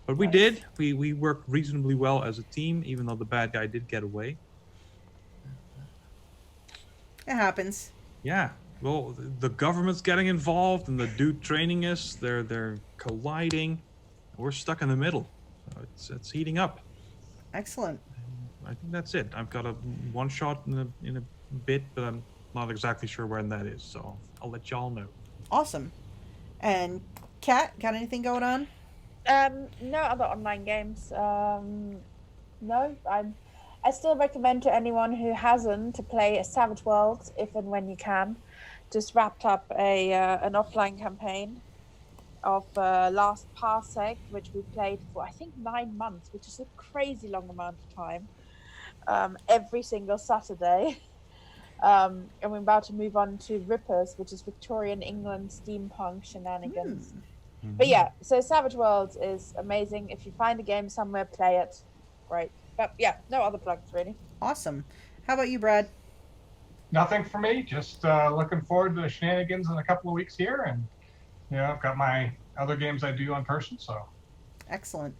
But we did. We worked reasonably well as a team, even though the bad guy did get away. It happens. Yeah. Well, the government's getting involved, and the dude training us, they're colliding. We're stuck in the middle. So it's heating up. Excellent. I think that's it. I've got a one shot in a bit, but I'm not exactly sure when that is. So I'll let y'all know. Awesome. And Kat, got anything going on? No other online games. No, I still recommend to anyone who hasn't to play a Savage Worlds if and when you can. Just wrapped up an offline campaign of Last Parsec, which we played for I think 9 months, which is a crazy long amount of time. Every single Saturday. And we're about to move on to Rippers, which is Victorian England steampunk shenanigans. But yeah, so Savage Worlds is amazing. If you find a game somewhere, play it. Great. But yeah, no other plugs really. Awesome. How about you, Brad? Nothing for me. Just looking forward to the shenanigans in a couple of weeks here, and I've got my other games I do on person. So excellent.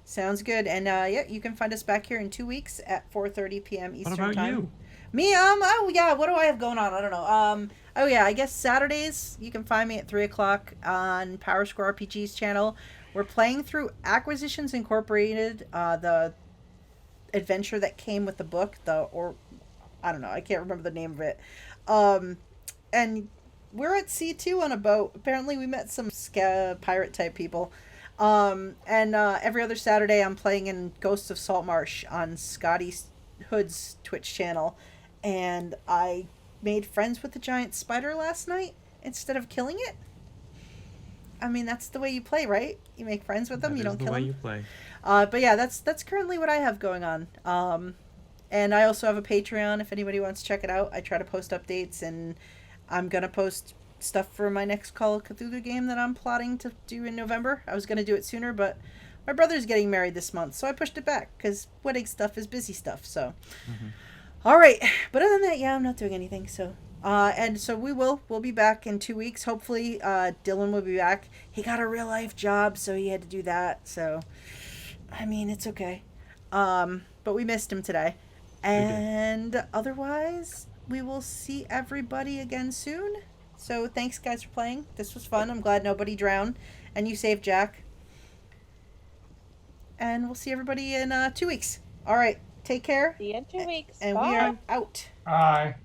Sounds good. And you can find us back here in 2 weeks at 4:30 p.m. Eastern What about time. you? Me, oh yeah, what do I have going on? I don't know. Oh yeah, I guess Saturdays you can find me at 3:00 on Power Score RPG's channel. We're playing through Acquisitions Incorporated, the adventure that came with the book, I don't know, I can't remember the name of it. And we're at C2 on a boat. Apparently we met some pirate type people. And every other Saturday I'm playing in Ghosts of Saltmarsh on Scotty Hood's Twitch channel. And I made friends with the giant spider last night instead of killing it. I mean, that's the way you play, right? You make friends with them, you don't kill them. That's the way you play. But yeah, that's currently what I have going on. And I also have a Patreon if anybody wants to check it out. I try to post updates, and I'm going to post stuff for my next Call of Cthulhu game that I'm plotting to do in November. I was going to do it sooner, but my brother's getting married this month, so I pushed it back because wedding stuff is busy stuff. So, All right. But other than that, yeah, I'm not doing anything. So, and so we'll be back in 2 weeks. Hopefully, Dylan will be back. He got a real life job, so he had to do that. So, I mean, it's okay. But we missed him today. And otherwise, we will see everybody again soon. So thanks, guys, for playing. This was fun. I'm glad nobody drowned. And you saved Jack. And we'll see everybody in 2 weeks. All right. Take care. See you in 2 weeks. And Bye. we are out. Bye.